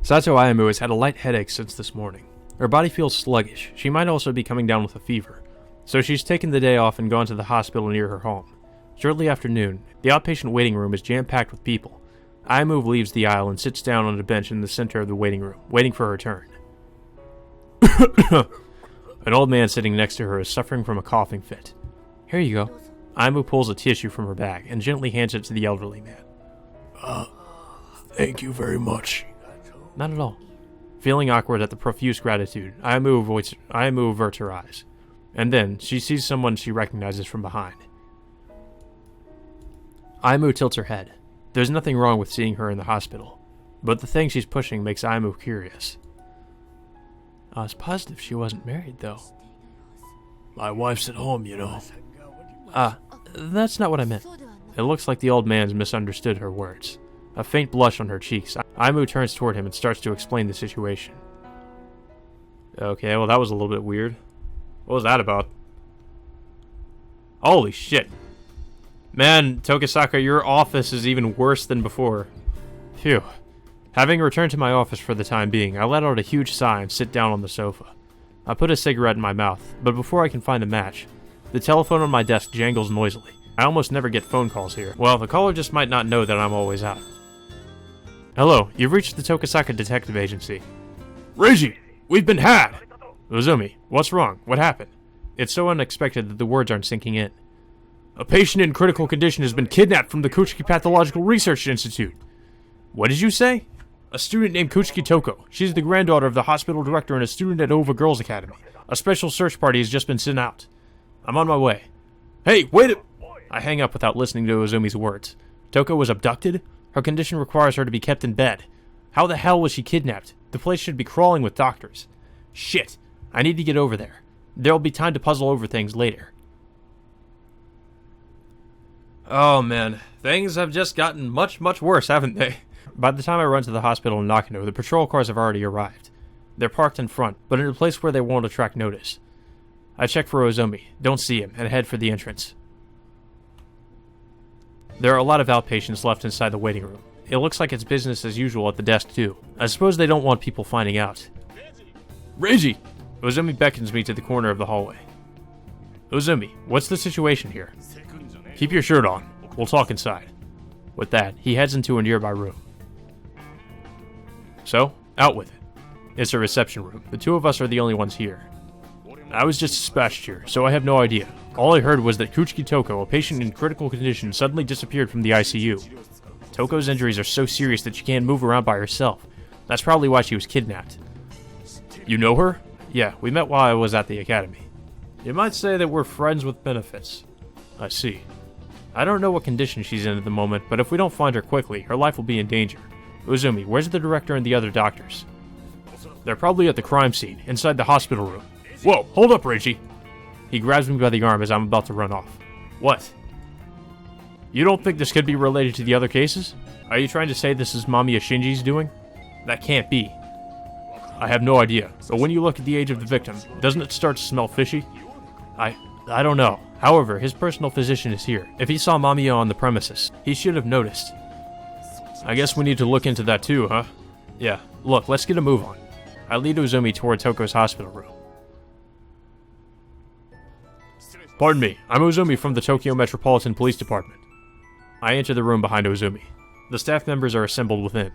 Sato Ayamo has had a light headache since this morning. Her body feels sluggish. She might also be coming down with a fever. So she's taken the day off and gone to the hospital near her home. Shortly after noon, the outpatient waiting room is jam-packed with people. Ayamo leaves the aisle and sits down on a bench in the center of the waiting room, waiting for her turn. An old man sitting next to her is suffering from a coughing fit. Here you go. Ayamo pulls a tissue from her bag and gently hands it to the elderly man. Thank you very much. Not at all. Feeling awkward at the profuse gratitude, Ayamo averts her eyes. And then, she sees someone she recognizes from behind. Ayamo tilts her head. There's nothing wrong with seeing her in the hospital, but the thing she's pushing makes Ayamo curious. I was positive she wasn't married, though. My wife's at home, you know. That's not what I meant. It looks like the old man's misunderstood her words. A faint blush on her cheeks, Ayamo turns toward him and starts to explain the situation. Okay, well that was a little bit weird. What was that about? Holy shit. Man, Tokisaka, your office is even worse than before. Phew. Having returned to my office for the time being, I let out a huge sigh and sit down on the sofa. I put a cigarette in my mouth, but before I can find a match, the telephone on my desk jangles noisily. I almost never get phone calls here. Well, the caller just might not know that I'm always out. Hello, you've reached the Tokisaka Detective Agency. Reiji, we've been had! Uzumi, what's wrong? What happened? It's so unexpected that the words aren't sinking in. A patient in critical condition has been kidnapped from the Kuchiki Pathological Research Institute. What did you say? A student named Kuchiki Toko. She's the granddaughter of the hospital director and a student at Ova Girls Academy. A special search party has just been sent out. I'm on my way. Hey, wait a... I hang up without listening to Uzumi's words. Toko was abducted? Her condition requires her to be kept in bed. How the hell was she kidnapped? The place should be crawling with doctors. Shit. I need to get over there. There'll be time to puzzle over things later. Oh man, things have just gotten much, much worse, haven't they? By the time I run to the hospital in Nakano, the patrol cars have already arrived. They're parked in front, but in a place where they won't attract notice. I check for Uzumi, don't see him, and head for the entrance. There are a lot of outpatients left inside the waiting room. It looks like it's business as usual at the desk too. I suppose they don't want people finding out. Reiji! Uzumi beckons me to the corner of the hallway. Uzumi, what's the situation here? Keep your shirt on. We'll talk inside. With that, he heads into a nearby room. So, out with it. It's a reception room. The two of us are the only ones here. I was just dispatched here, so I have no idea. All I heard was that Kuchiki Toko, a patient in critical condition, suddenly disappeared from the ICU. Toko's injuries are so serious that she can't move around by herself. That's probably why she was kidnapped. You know her? Yeah, we met while I was at the academy. You might say that we're friends with benefits. I see. I don't know what condition she's in at the moment, but if we don't find her quickly, her life will be in danger. Uzumi, where's the director and the other doctors? They're probably at the crime scene, inside the hospital room. Whoa, hold up, Reiji! He grabs me by the arm as I'm about to run off. What? You don't think this could be related to the other cases? Are you trying to say this is Mamiya Shinji's doing? That can't be. I have no idea, but when you look at the age of the victim, doesn't it start to smell fishy? I don't know. However, his personal physician is here. If he saw Mamiya on the premises, he should have noticed. I guess we need to look into that too, huh? Yeah, look, let's get a move on. I lead Uzumi toward Toko's hospital room. Pardon me, I'm Uzumi from the Tokyo Metropolitan Police Department. I enter the room behind Uzumi. The staff members are assembled within.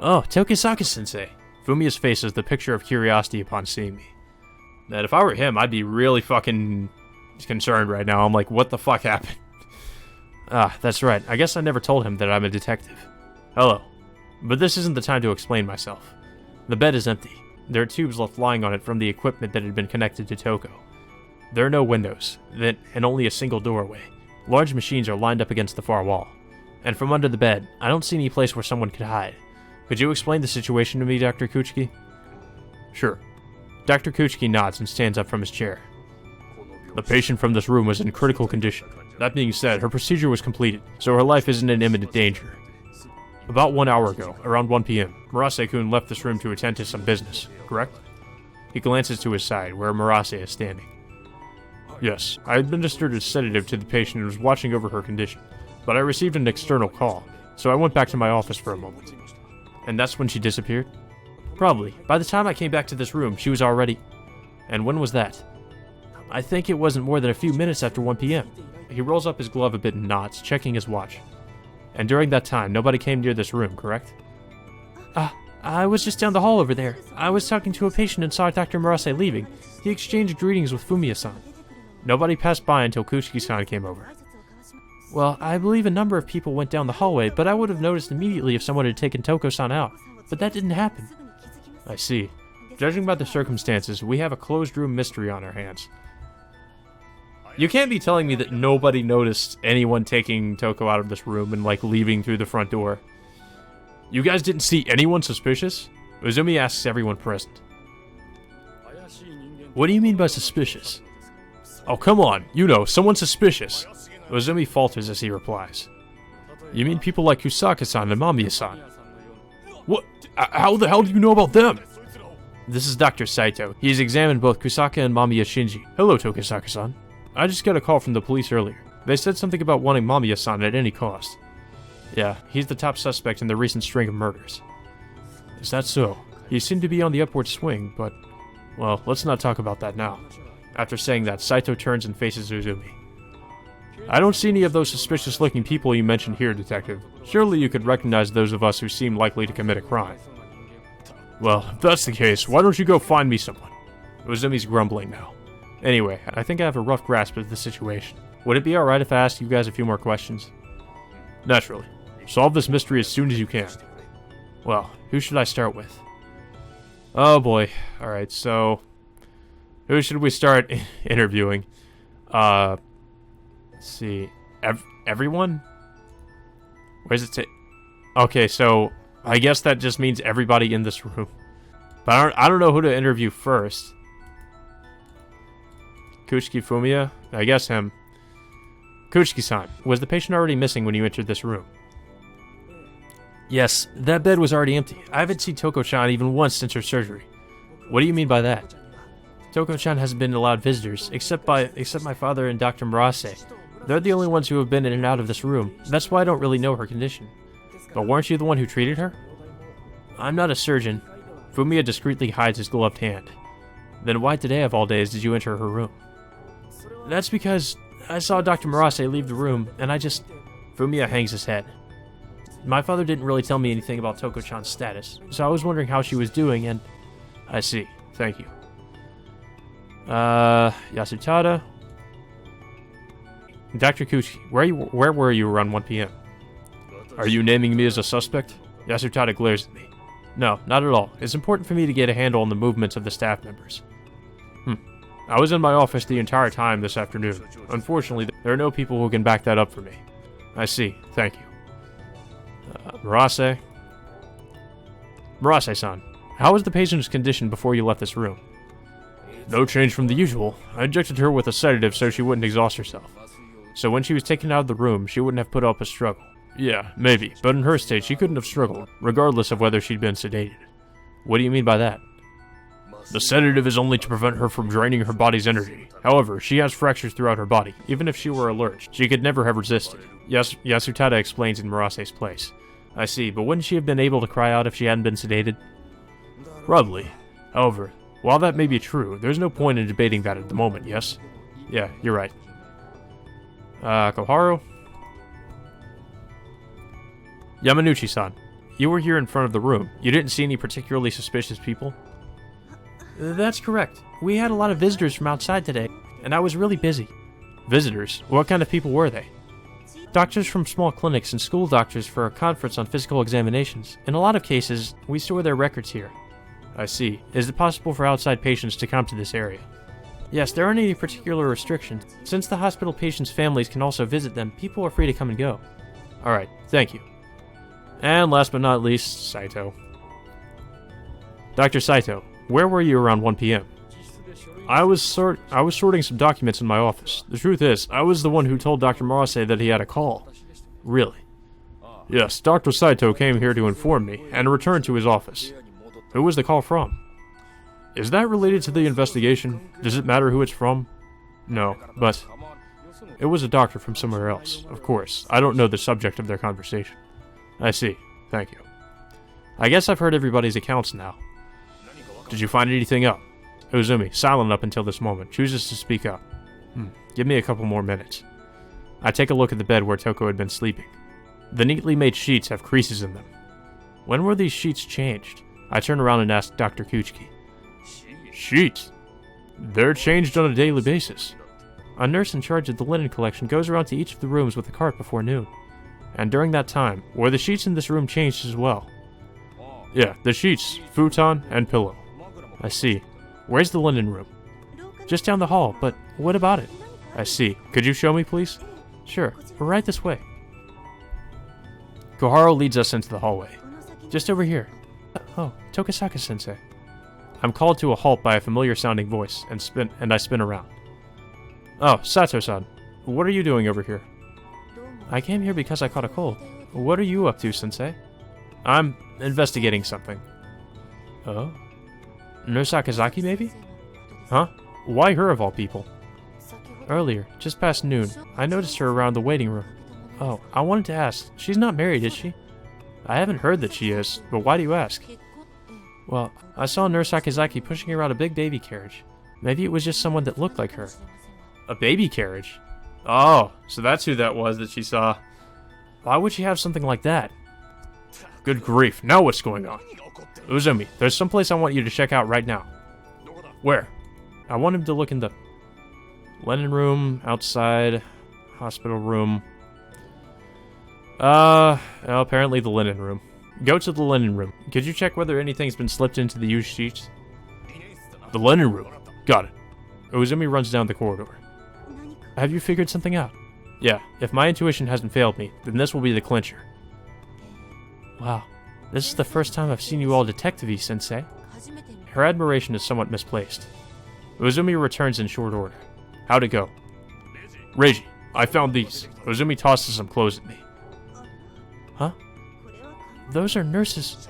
Oh, Tokisaka-sensei. Fumiya's face is the picture of curiosity upon seeing me. Man, if I were him, I'd be really fucking concerned right now. I'm like, what the fuck happened? Ah, that's right. I guess I never told him that I'm a detective. Hello. But this isn't the time to explain myself. The bed is empty. There are tubes left lying on it from the equipment that had been connected to Toko. There are no windows, and only a single doorway. Large machines are lined up against the far wall. And from under the bed, I don't see any place where someone could hide. Could you explain the situation to me, Dr. Kuchiki? Sure. Dr. Kuchiki nods and stands up from his chair. The patient from this room was in critical condition. That being said, her procedure was completed, so her life isn't in imminent danger. About 1 hour ago, around 1 p.m., Marase-kun left this room to attend to some business, correct? He glances to his side, where Marase is standing. Yes, I administered a sedative to the patient and was watching over her condition, but I received an external call, so I went back to my office for a moment. And that's when she disappeared? Probably. By the time I came back to this room, she was already... And when was that? I think it wasn't more than a few minutes after 1 p.m. He rolls up his glove a bit and nods, checking his watch. And during that time, nobody came near this room, correct? I was just down the hall over there. I was talking to a patient and saw Dr. Marase leaving. He exchanged greetings with Fumiya-san. Nobody passed by until Kushiki-san came over. Well, I believe a number of people went down the hallway, but I would have noticed immediately if someone had taken Toko-san out. But that didn't happen. I see. Judging by the circumstances, we have a closed-room mystery on our hands. You can't be telling me that nobody noticed anyone taking Toko out of this room and, like, leaving through the front door. You guys didn't see anyone suspicious? Uzumi asks everyone present. What do you mean by suspicious? Oh, come on. You know, someone suspicious. Uzumi falters as he replies. You mean people like Kusaka-san and Mamiya-san? What? How the hell do you know about them? This is Dr. Saito. He has examined both Kusaka and Mamiya Shinji. Hello, Tokisaka-san. I just got a call from the police earlier. They said something about wanting Mamiya-san at any cost. Yeah, he's the top suspect in the recent string of murders. Is that so? He seemed to be on the upward swing, but... Well, let's not talk about that now. After saying that, Saito turns and faces Uzumi. I don't see any of those suspicious-looking people you mentioned here, Detective. Surely you could recognize those of us who seem likely to commit a crime. Well, if that's the case, why don't you go find me someone? Uzumi's grumbling now. Anyway, I think I have a rough grasp of the situation. Would it be alright if I asked you guys a few more questions? Naturally. Solve this mystery as soon as you can. Well, who should I start with? Oh boy. Alright, so... Who should we start interviewing? Let's see. Everyone? Where's it say? Okay, so... I guess that just means everybody in this room. But I don't know who to interview first. Kuchiki Fumiya? I guess him. Kuchiki-san, was the patient already missing when you entered this room? Yes, that bed was already empty. I haven't seen Toko-chan even once since her surgery. What do you mean by that? Toko-chan hasn't been allowed visitors, except my father and Dr. Marase. They're the only ones who have been in and out of this room. That's why I don't really know her condition. But weren't you the one who treated her? I'm not a surgeon. Fumiya discreetly hides his gloved hand. Then why today of all days did you enter her room? That's because I saw Dr. Marase leave the room, and I just... Fumiya hangs his head. My father didn't really tell me anything about Toko-chan's status, so I was wondering how she was doing, and... I see. Thank you. Yasutada? Dr. Kuchi, where were you around 1 p.m.? Are you naming me as a suspect? Yasutada glares at me. No, not at all. It's important for me to get a handle on the movements of the staff members. I was in my office the entire time this afternoon. Unfortunately, there are no people who can back that up for me. I see. Thank you. Marase? Marase-san, how was the patient's condition before you left this room? No change from the usual. I injected her with a sedative so she wouldn't exhaust herself. So when she was taken out of the room, she wouldn't have put up a struggle. Yeah, maybe, but in her state, she couldn't have struggled, regardless of whether she'd been sedated. What do you mean by that? The sedative is only to prevent her from draining her body's energy. However, she has fractures throughout her body. Even if she were alert, she could never have resisted. Yasutada explains in Marase's place. I see, but wouldn't she have been able to cry out if she hadn't been sedated? Probably. However, while that may be true, there's no point in debating that at the moment, yes? Yeah, you're right. Koharu? Yamanuchi-san, you were here in front of the room. You didn't see any particularly suspicious people? That's correct. We had a lot of visitors from outside today, and I was really busy. Visitors? What kind of people were they? Doctors from small clinics and school doctors for a conference on physical examinations. In a lot of cases, we store their records here. I see. Is it possible for outside patients to come to this area? Yes, there aren't any particular restrictions. Since the hospital patients' families can also visit them, people are free to come and go. Alright, thank you. And last but not least, Saito. Dr. Saito, where were you around 1 p.m.? I was sorting some documents in my office. The truth is, I was the one who told Dr. Marase that he had a call. Really? Yes, Dr. Saito came here to inform me, and returned to his office. Who was the call from? Is that related to the investigation? Does it matter who it's from? No, but... It was a doctor from somewhere else, of course. I don't know the subject of their conversation. I see. Thank you. I guess I've heard everybody's accounts now. Did you find anything out? Uzumi, silent up until this moment, chooses to speak up. Give me a couple more minutes. I take a look at the bed where Toko had been sleeping. The neatly made sheets have creases in them. When were these sheets changed? I turn around and ask Dr. Kuchiki. Sheets? They're changed on a daily basis. A nurse in charge of the linen collection goes around to each of the rooms with a cart before noon. And during that time, were the sheets in this room changed as well? Yeah, the sheets, futon, and pillow. I see. Where's the linen room? Just down the hall, but what about it? I see. Could you show me, please? Sure, we're right this way. Koharu leads us into the hallway. Just over here. Oh, Tokisaka-sensei. I'm called to a halt by a familiar-sounding voice, and I spin around. Oh, Sato-san. What are you doing over here? I came here because I caught a cold. What are you up to, sensei? I'm investigating something. Oh? Nurse Akazaki, maybe? Huh? Why her of all people? Earlier, just past noon, I noticed her around the waiting room. Oh, I wanted to ask, she's not married, is she? I haven't heard that she is, but why do you ask? Well, I saw Nurse Akazaki pushing around a big baby carriage. Maybe it was just someone that looked like her. A baby carriage? Oh, so that's who that was that she saw. Why would she have something like that? Good grief, now what's going on? Uzumi, there's someplace I want you to check out right now. Where? I want him to look in the linen room, outside, hospital room. Apparently the linen room. Go to the linen room. Could you check whether anything's been slipped into the used sheets? The linen room. Got it. Uzumi runs down the corridor. Have you figured something out? Yeah, if my intuition hasn't failed me, then this will be the clincher. Wow, this is the first time I've seen you all detective-y, sensei. Her admiration is somewhat misplaced. Uzumi returns in short order. How'd it go? Reiji, I found these. Uzumi tosses some clothes at me. Huh? Those are nurses.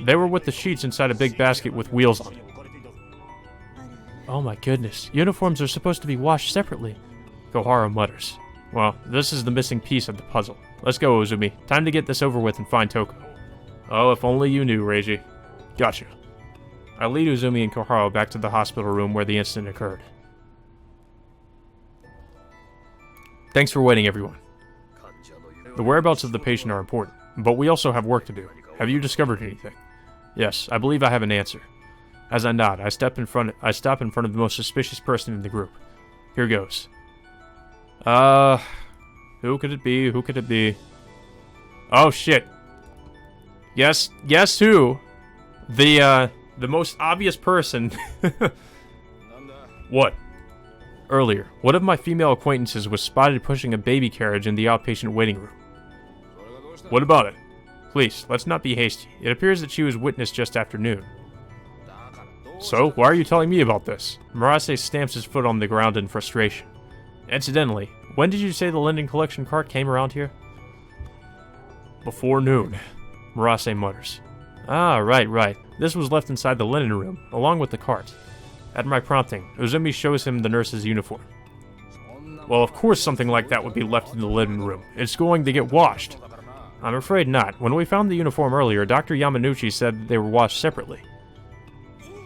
They were with the sheets inside a big basket with wheels on it. Oh my goodness, uniforms are supposed to be washed separately. Koharu mutters. Well, this is the missing piece of the puzzle. Let's go, Uzumi. Time to get this over with and find Toko. Oh, if only you knew, Reiji. Gotcha. I lead Uzumi and Koharu back to the hospital room where the incident occurred. Thanks for waiting, everyone. The whereabouts of the patient are important, but we also have work to do. Have you discovered anything? Yes, I believe I have an answer. As I nod, I stop in front of the most suspicious person in the group. Here goes. Who could it be? Who could it be? Oh shit. Guess who? The most obvious person. What? Earlier, one of my female acquaintances was spotted pushing a baby carriage in the outpatient waiting room. What about it? Please, let's not be hasty. It appears that she was witnessed just after noon. So, why are you telling me about this? Marase stamps his foot on the ground in frustration. Incidentally, when did you say the linen collection cart came around here? Before noon, Marase mutters. Ah, right. This was left inside the linen room, along with the cart. At my prompting, Uzumi shows him the nurse's uniform. Well, of course something like that would be left in the linen room. It's going to get washed. I'm afraid not. When we found the uniform earlier, Dr. Yamanouchi said that they were washed separately.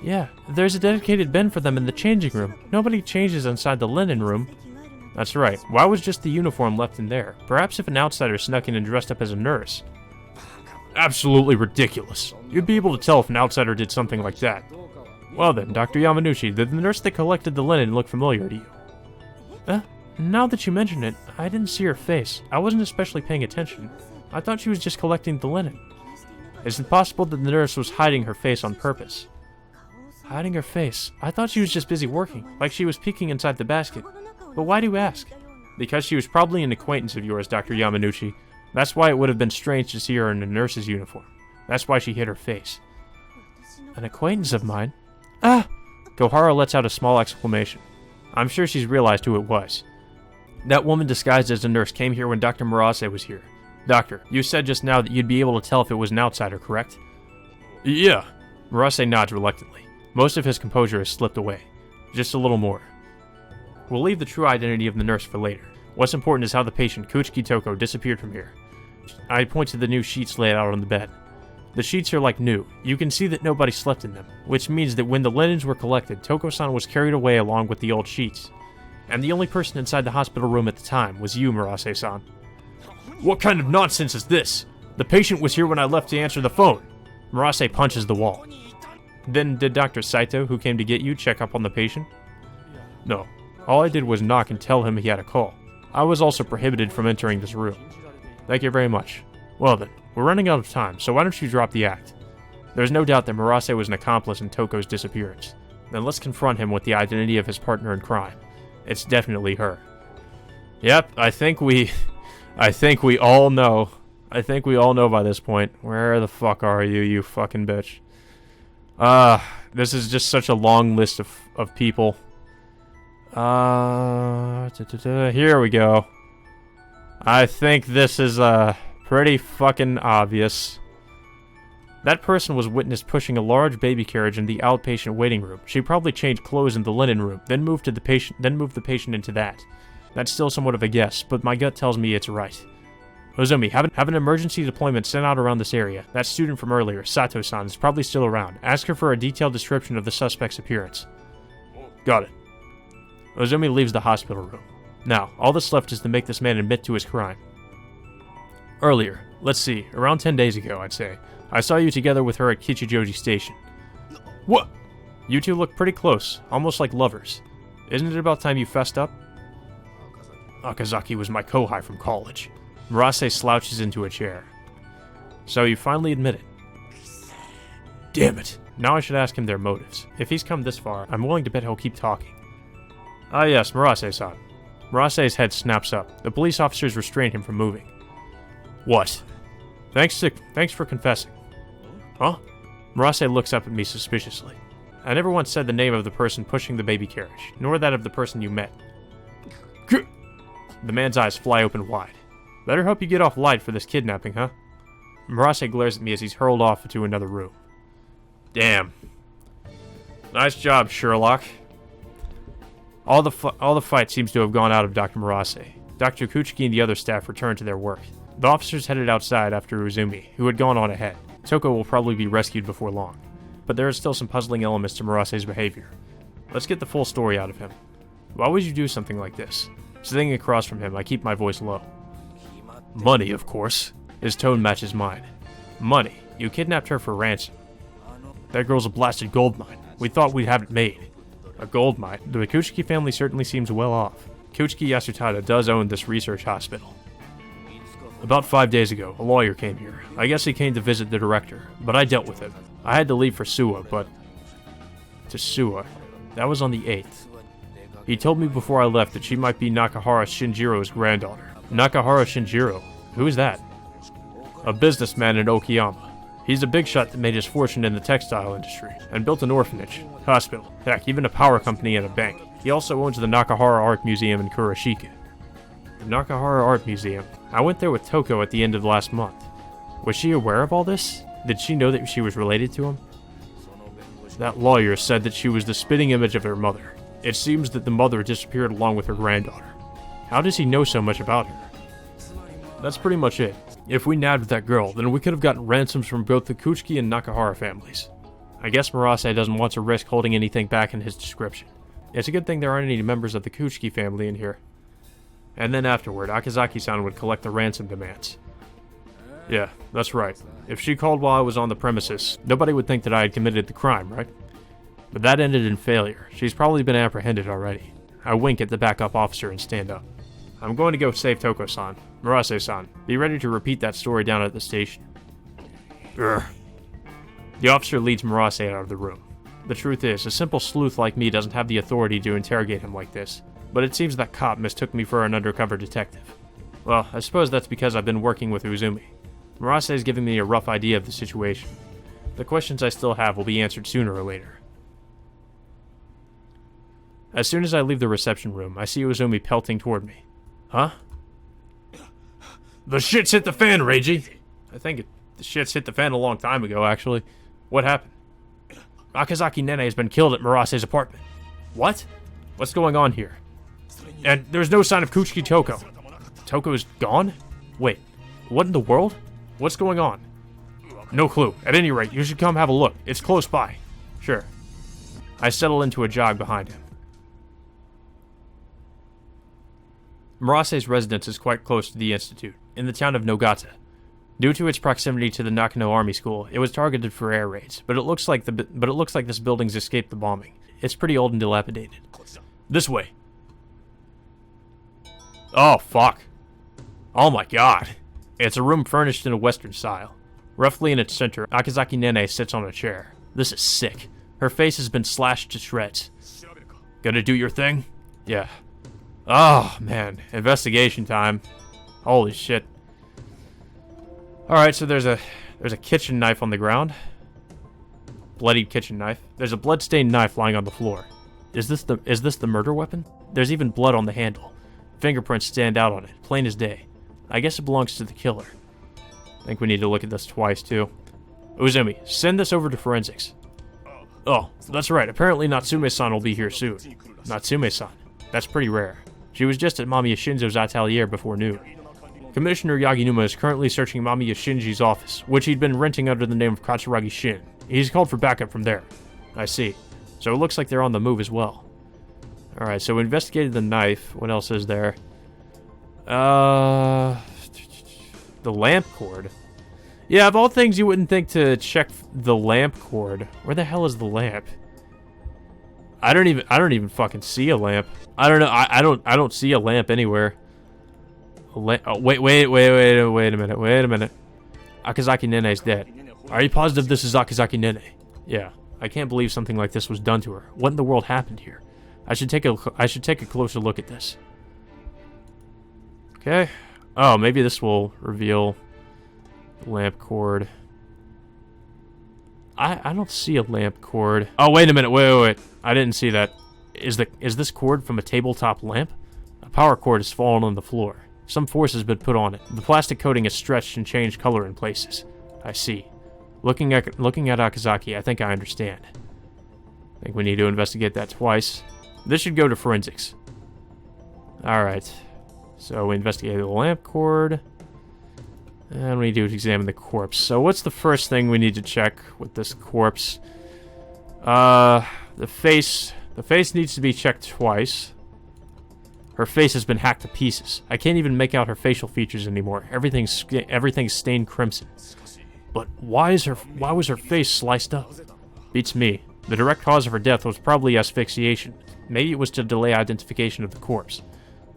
Yeah, there's a dedicated bin for them in the changing room. Nobody changes inside the linen room. That's right. Why was just the uniform left in there? Perhaps if an outsider snuck in and dressed up as a nurse. Absolutely ridiculous. You'd be able to tell if an outsider did something like that. Well then, Dr. Yamanouchi, did the nurse that collected the linen look familiar to you? Now that you mention it, I didn't see her face. I wasn't especially paying attention. I thought she was just collecting the linen. Is it possible that the nurse was hiding her face on purpose? Hiding her face? I thought she was just busy working, like she was peeking inside the basket. But why do you ask? Because she was probably an acquaintance of yours, Dr. Yamanouchi. That's why it would have been strange to see her in a nurse's uniform. That's why she hid her face. An acquaintance of mine? Ah! Koharu lets out a small exclamation. I'm sure she's realized who it was. That woman disguised as a nurse came here when Dr. Marase was here. Doctor, you said just now that you'd be able to tell if it was an outsider, correct? Yeah. Marase nods reluctantly. Most of his composure has slipped away. Just a little more. We'll leave the true identity of the nurse for later. What's important is how the patient, Kuchiki Toko, disappeared from here. I point to the new sheets laid out on the bed. The sheets are like new. You can see that nobody slept in them, which means that when the linens were collected, Toko-san was carried away along with the old sheets. And the only person inside the hospital room at the time was you, Marase-san. What kind of nonsense is this? The patient was here when I left to answer the phone. Marase punches the wall. Then did Dr. Saito, who came to get you, check up on the patient? No. All I did was knock and tell him he had a call. I was also prohibited from entering this room. Thank you very much. Well then, we're running out of time, so why don't you drop the act? There's no doubt that Marase was an accomplice in Toko's disappearance. Then let's confront him with the identity of his partner in crime. It's definitely her. Yep, I think we all know. I think we all know by this point. Where the fuck are you, you fucking bitch? This is just such a long list of people. Here we go. I think this is, pretty fucking obvious. That person was witnessed pushing a large baby carriage in the outpatient waiting room. She probably changed clothes in the linen room, then moved the patient into that. That's still somewhat of a guess, but my gut tells me it's right. Ozumi, have an emergency deployment sent out around this area. That student from earlier, Sato-san, is probably still around. Ask her for a detailed description of the suspect's appearance. Got it. Ozumi leaves the hospital room. Now, all that's left is to make this man admit to his crime. Earlier, let's see, around 10 days ago, I'd say, I saw you together with her at Kichijoji Station. What? You two look pretty close, almost like lovers. Isn't it about time you fessed up? Akazaki was my kohai from college. Marase slouches into a chair. So you finally admit it. Damn it. Now I should ask him their motives. If he's come this far, I'm willing to bet he'll keep talking. Ah yes, Marase-san. Marase's head snaps up. The police officers restrain him from moving. What? Thanks for confessing. Huh? Marase looks up at me suspiciously. I never once said the name of the person pushing the baby carriage, nor that of the person you met. The man's eyes fly open wide. Better hope you get off light for this kidnapping, huh? Marase glares at me as he's hurled off into another room. Damn. Nice job, Sherlock. All the fight seems to have gone out of Dr. Marase. Dr. Kuchiki and the other staff returned to their work. The officers headed outside after Uzumi, who had gone on ahead. Toko will probably be rescued before long. But there are still some puzzling elements to Marase's behavior. Let's get the full story out of him. Why would you do something like this? Sitting across from him, I keep my voice low. Money, of course. His tone matches mine. Money. You kidnapped her for ransom. That girl's a blasted gold mine. We thought we'd have it made. A gold mine? The Kuchiki family certainly seems well off. Kuchiki Yasutada does own this research hospital. About 5 days ago, a lawyer came here. I guess he came to visit the director, but I dealt with him. I had to leave for Suwa, but... To Suwa. That was on the 8th. He told me before I left that she might be Nakahara Shinjiro's granddaughter. Nakahara Shinjiro? Who is that? A businessman in Okayama. He's a big shot that made his fortune in the textile industry, and built an orphanage, hospital, heck, even a power company and a bank. He also owns the Nakahara Art Museum in Kurashiki. The Nakahara Art Museum. I went there with Toko at the end of last month. Was she aware of all this? Did she know that she was related to him? That lawyer said that she was the spitting image of her mother. It seems that the mother disappeared along with her granddaughter. How does he know so much about her? That's pretty much it. If we nabbed that girl, then we could have gotten ransoms from both the Kuchiki and Nakahara families. I guess Marase doesn't want to risk holding anything back in his description. It's a good thing there aren't any members of the Kuchiki family in here. And then afterward, Akazaki-san would collect the ransom demands. Yeah, that's right. If she called while I was on the premises, nobody would think that I had committed the crime, right? But that ended in failure. She's probably been apprehended already. I wink at the backup officer and stand up. I'm going to go save Toko-san. Marase-san, be ready to repeat that story down at the station. Urgh. The officer leads Marase out of the room. The truth is, a simple sleuth like me doesn't have the authority to interrogate him like this, but it seems that cop mistook me for an undercover detective. Well, I suppose that's because I've been working with Uzumi. Marase is giving me a rough idea of the situation. The questions I still have will be answered sooner or later. As soon as I leave the reception room, I see Uzumi pelting toward me. Huh? The shit's hit the fan, Reiji! I think the shit's hit the fan a long time ago, actually. What happened? Akazaki Nene has been killed at Marase's apartment. What? What's going on here? And there's no sign of Kuchiki Toko. Toko's gone? Wait, what in the world? What's going on? No clue. At any rate, you should come have a look. It's close by. Sure. I settle into a jog behind him. Marase's residence is quite close to the Institute, in the town of Nogata. Due to its proximity to the Nakano Army School, it was targeted for air raids, but it looks like this building's escaped the bombing. It's pretty old and dilapidated. This way. Oh, fuck. Oh my god. It's a room furnished in a Western style. Roughly in its center, Akazaki Nene sits on a chair. This is sick. Her face has been slashed to shreds. Gonna do your thing? Yeah. Oh, man. Investigation time. Holy shit. Alright, so there's a kitchen knife on the ground. Bloodied kitchen knife. There's a blood-stained knife lying on the floor. Is this the murder weapon? There's even blood on the handle. Fingerprints stand out on it, plain as day. I guess it belongs to the killer. I think we need to look at this twice, too. Uzumi, send this over to forensics. Oh, that's right. Apparently Natsume-san will be here soon. Natsume-san. That's pretty rare. She was just at Mamiya Shinzo's atelier before noon. Commissioner Yaginuma is currently searching Mamiya Shinji's office, which he'd been renting under the name of Katsuragi Shin. He's called for backup from there. I see. So it looks like they're on the move as well. Alright, so we investigated the knife. What else is there? The lamp cord. Yeah, of all things you wouldn't think to check the lamp cord. Where the hell is the lamp? I don't even fucking see a lamp. I don't know. I don't see a lamp anywhere. Oh, wait a minute. Akazaki Nene's dead. Are you positive this is Akazaki Nene? Yeah. I can't believe something like this was done to her. What in the world happened here? I should take a closer look at this. Okay. Oh, maybe this will reveal the lamp cord. I don't see a lamp cord. Oh, wait a minute. Wait. I didn't see that. Is this cord from a tabletop lamp? A power cord has fallen on the floor. Some force has been put on it. The plastic coating is stretched and changed color in places. I see. Looking at Akazaki, I think I understand. I think we need to investigate that twice. This should go to forensics. Alright. So we investigated the lamp cord. And we need to examine the corpse. So what's the first thing we need to check with this corpse? The face. The face needs to be checked twice. Her face has been hacked to pieces. I can't even make out her facial features anymore. Everything's stained crimson. But why was her face sliced up? Beats me. The direct cause of her death was probably asphyxiation. Maybe it was to delay identification of the corpse.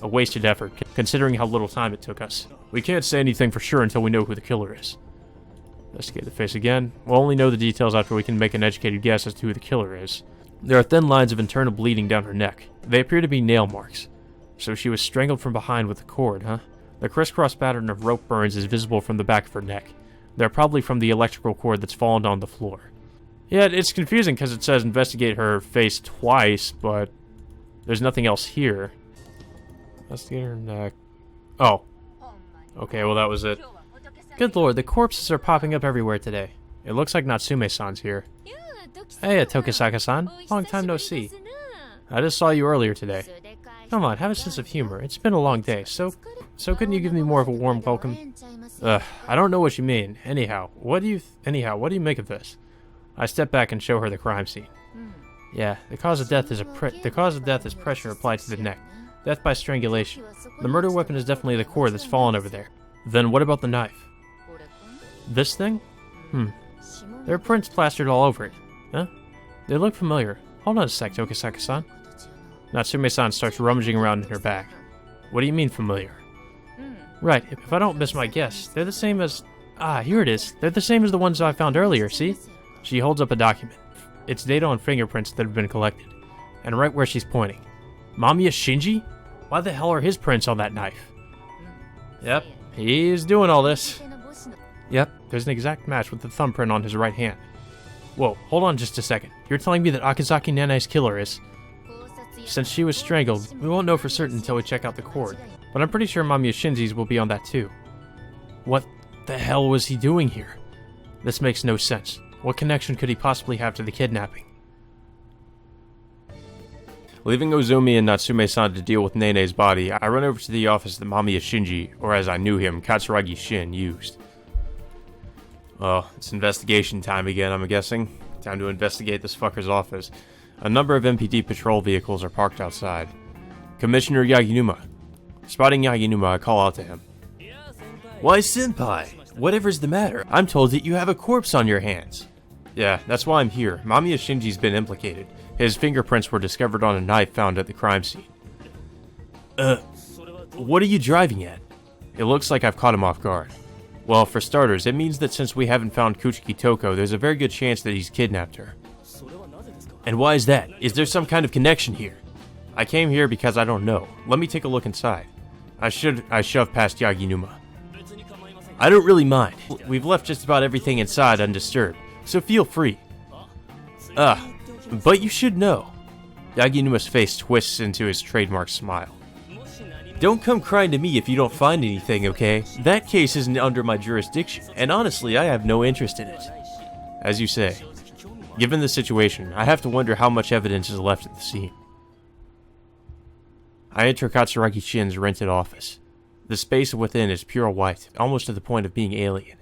A wasted effort, considering how little time it took us. We can't say anything for sure until we know who the killer is. Investigate the face again. We'll only know the details after we can make an educated guess as to who the killer is. There are thin lines of internal bleeding down her neck. They appear to be nail marks. So she was strangled from behind with a cord, huh? The crisscross pattern of rope burns is visible from the back of her neck. They're probably from the electrical cord that's fallen on the floor. Yeah, it's confusing because it says investigate her face twice, but there's nothing else here. Investigate her neck. Oh. Okay, well that was it. Good lord, the corpses are popping up everywhere today. It looks like Natsume-san's here. Hey, Tokisaka-san. Long time no see. I just saw you earlier today. Come on, have a sense of humor. It's been a long day, so couldn't you give me more of a warm welcome? I don't know what you mean. Anyhow, what do you make of this? I step back and show her the crime scene. Yeah, the cause of death is pressure applied to the neck. Death by strangulation. The murder weapon is definitely the cord that's fallen over there. Then what about the knife? This thing? There are prints plastered all over it. Huh? They look familiar. Hold on a sec, Tokisaka-san. Natsume-san starts rummaging around in her bag. What do you mean familiar? Right, if I don't miss my guess, they're the same as... Ah, here it is. They're the same as the ones I found earlier, see? She holds up a document. It's data on fingerprints that have been collected. And right where she's pointing. Mamiya Shinji? Why the hell are his prints on that knife? Yep, he's doing all this. Yep, there's an exact match with the thumbprint on his right hand. Whoa, hold on just a second. You're telling me that Akazaki Nene's killer is... Since she was strangled, we won't know for certain until we check out the cord. But I'm pretty sure Mamiya Shinji's will be on that too. What the hell was he doing here? This makes no sense. What connection could he possibly have to the kidnapping? Leaving Ozumi and Natsume-san to deal with Nene's body, I run over to the office that Mamiya Shinji, or as I knew him, Katsuragi Shin, used. Well, it's investigation time again, I'm guessing. Time to investigate this fucker's office. A number of MPD patrol vehicles are parked outside. Commissioner Yaginuma. Spotting Yaginuma, I call out to him. Why, senpai? Whatever's the matter? I'm told that you have a corpse on your hands. Yeah, that's why I'm here. Mamiya Shinji's been implicated. His fingerprints were discovered on a knife found at the crime scene. What are you driving at? It looks like I've caught him off guard. Well, for starters, it means that since we haven't found Kuchiki Toko, there's a very good chance that he's kidnapped her. And why is that? Is there some kind of connection here? I came here because I don't know. Let me take a look inside. I shoved past Yaginuma. I don't really mind. We've left just about everything inside undisturbed, so feel free. But you should know. Yaginuma's face twists into his trademark smile. Don't come crying to me if you don't find anything, okay? That case isn't under my jurisdiction, and honestly, I have no interest in it. As you say, given the situation, I have to wonder how much evidence is left at the scene. I enter Katsuragi Shin's rented office. The space within is pure white, almost to the point of being alien.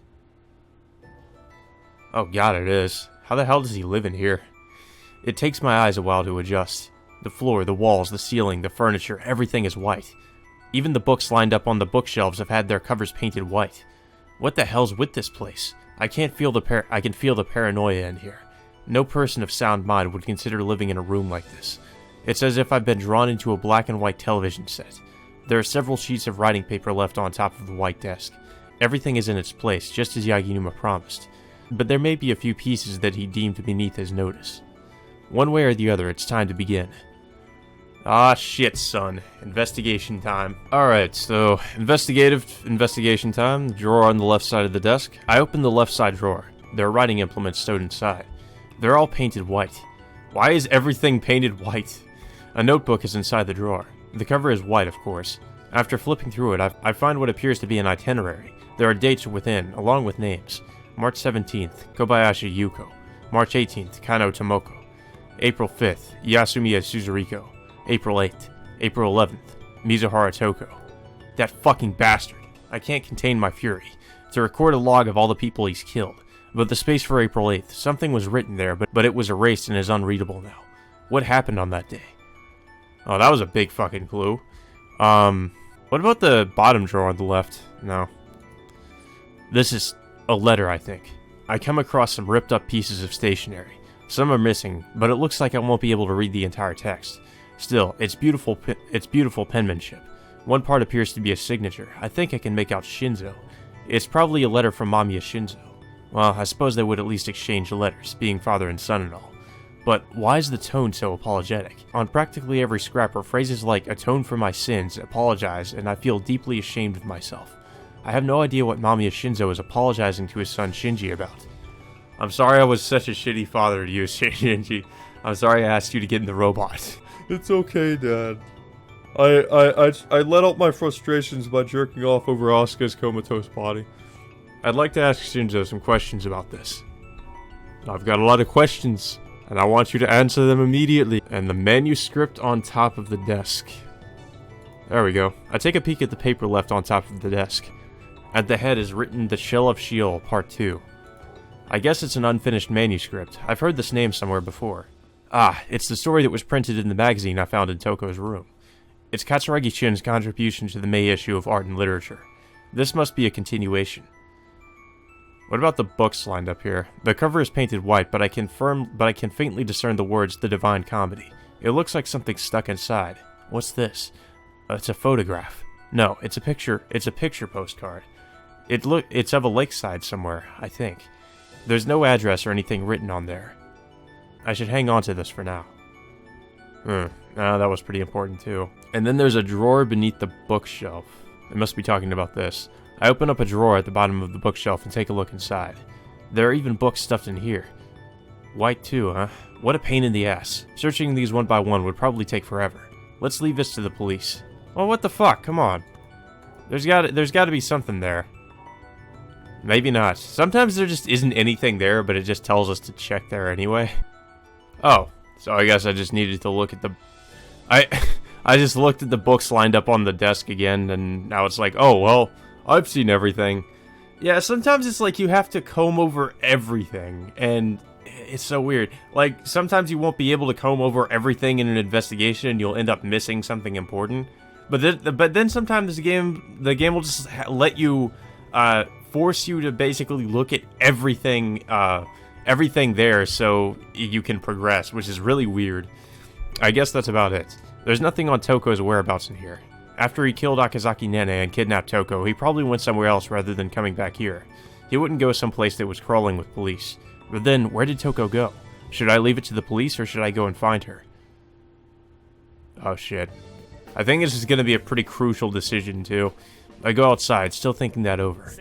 Oh god, it is. How the hell does he live in here? It takes my eyes a while to adjust. The floor, the walls, the ceiling, the furniture, everything is white. Even the books lined up on the bookshelves have had their covers painted white. What the hell's with this place? I can feel the paranoia in here. No person of sound mind would consider living in a room like this. It's as if I've been drawn into a black and white television set. There are several sheets of writing paper left on top of the white desk. Everything is in its place, just as Yaginuma promised. But there may be a few pieces that he deemed beneath his notice. One way or the other, it's time to begin. Ah, shit, son. Investigation time. Alright, so, investigation time. The drawer on the left side of the desk. I open the left side drawer. There are writing implements stowed inside. They're all painted white. Why is everything painted white? A notebook is inside the drawer. The cover is white, of course. After flipping through it, I find what appears to be an itinerary. There are dates within, along with names. March 17th, Kobayashi Yuko. March 18th, Kano Tomoko. April 5th, Yasumiya Suzuriko. April 8th, April 11th, Mizuhara Toko. That fucking bastard. I can't contain my fury. To record a log of all the people he's killed. But the space for April 8th, something was written there, but it was erased and is unreadable now. What happened on that day? Oh, that was a big fucking clue. What about the bottom drawer on the left? No. This is a letter, I think. I come across some ripped up pieces of stationery. Some are missing, but it looks like I won't be able to read the entire text. Still, it's beautiful penmanship. One part appears to be a signature. I think I can make out Shinzo. It's probably a letter from Mamiya Shinzo. Well, I suppose they would at least exchange letters, being father and son and all. But why is the tone so apologetic? On practically every scrap are phrases like, atone for my sins, apologize, and I feel deeply ashamed of myself. I have no idea what Mamiya Shinzo is apologizing to his son Shinji about. I'm sorry I was such a shitty father to you, Shinji. I'm sorry I asked you to get in the robot. It's okay, Dad. I let out my frustrations by jerking off over Asuka's comatose body. I'd like to ask Shinzo some questions about this. I've got a lot of questions, and I want you to answer them immediately. And the manuscript on top of the desk. There we go. I take a peek at the paper left on top of the desk. At the head is written The Shell of Sheol, Part 2. I guess it's an unfinished manuscript. I've heard this name somewhere before. Ah, it's the story that was printed in the magazine I found in Toko's room. It's Katsuragi Shin's contribution to the May issue of Art and Literature. This must be a continuation. What about the books lined up here? The cover is painted white, but I can faintly discern the words The Divine Comedy. It looks like something stuck inside. What's this? It's a photograph. No, it's a picture postcard. It's of a lakeside somewhere, I think. There's no address or anything written on there. I should hang on to this for now. That was pretty important too. And then there's a drawer beneath the bookshelf. They must be talking about this. I open up a drawer at the bottom of the bookshelf and take a look inside. There are even books stuffed in here. White too, huh? What a pain in the ass. Searching these one by one would probably take forever. Let's leave this to the police. Well, what the fuck? Come on. There's gotta be something there. Maybe not. Sometimes there just isn't anything there, but it just tells us to check there anyway. Oh, so I guess I just needed to look at the... I just looked at the books lined up on the desk again, and now it's like, oh, well, I've seen everything. Yeah, sometimes it's like you have to comb over everything, and it's so weird. Like, sometimes you won't be able to comb over everything in an investigation, and you'll end up missing something important. But then sometimes the game will just let you, force you to basically look at everything there so you can progress, which is really weird. I guess that's about it. There's nothing on Toko's whereabouts in here. After he killed Akazaki Nene and kidnapped Toko, he probably went somewhere else rather than coming back here. He wouldn't go someplace that was crawling with police. But then, where did Toko go? Should I leave it to the police or should I go and find her? Oh shit. I think this is going to be a pretty crucial decision too. I go outside, still thinking that over.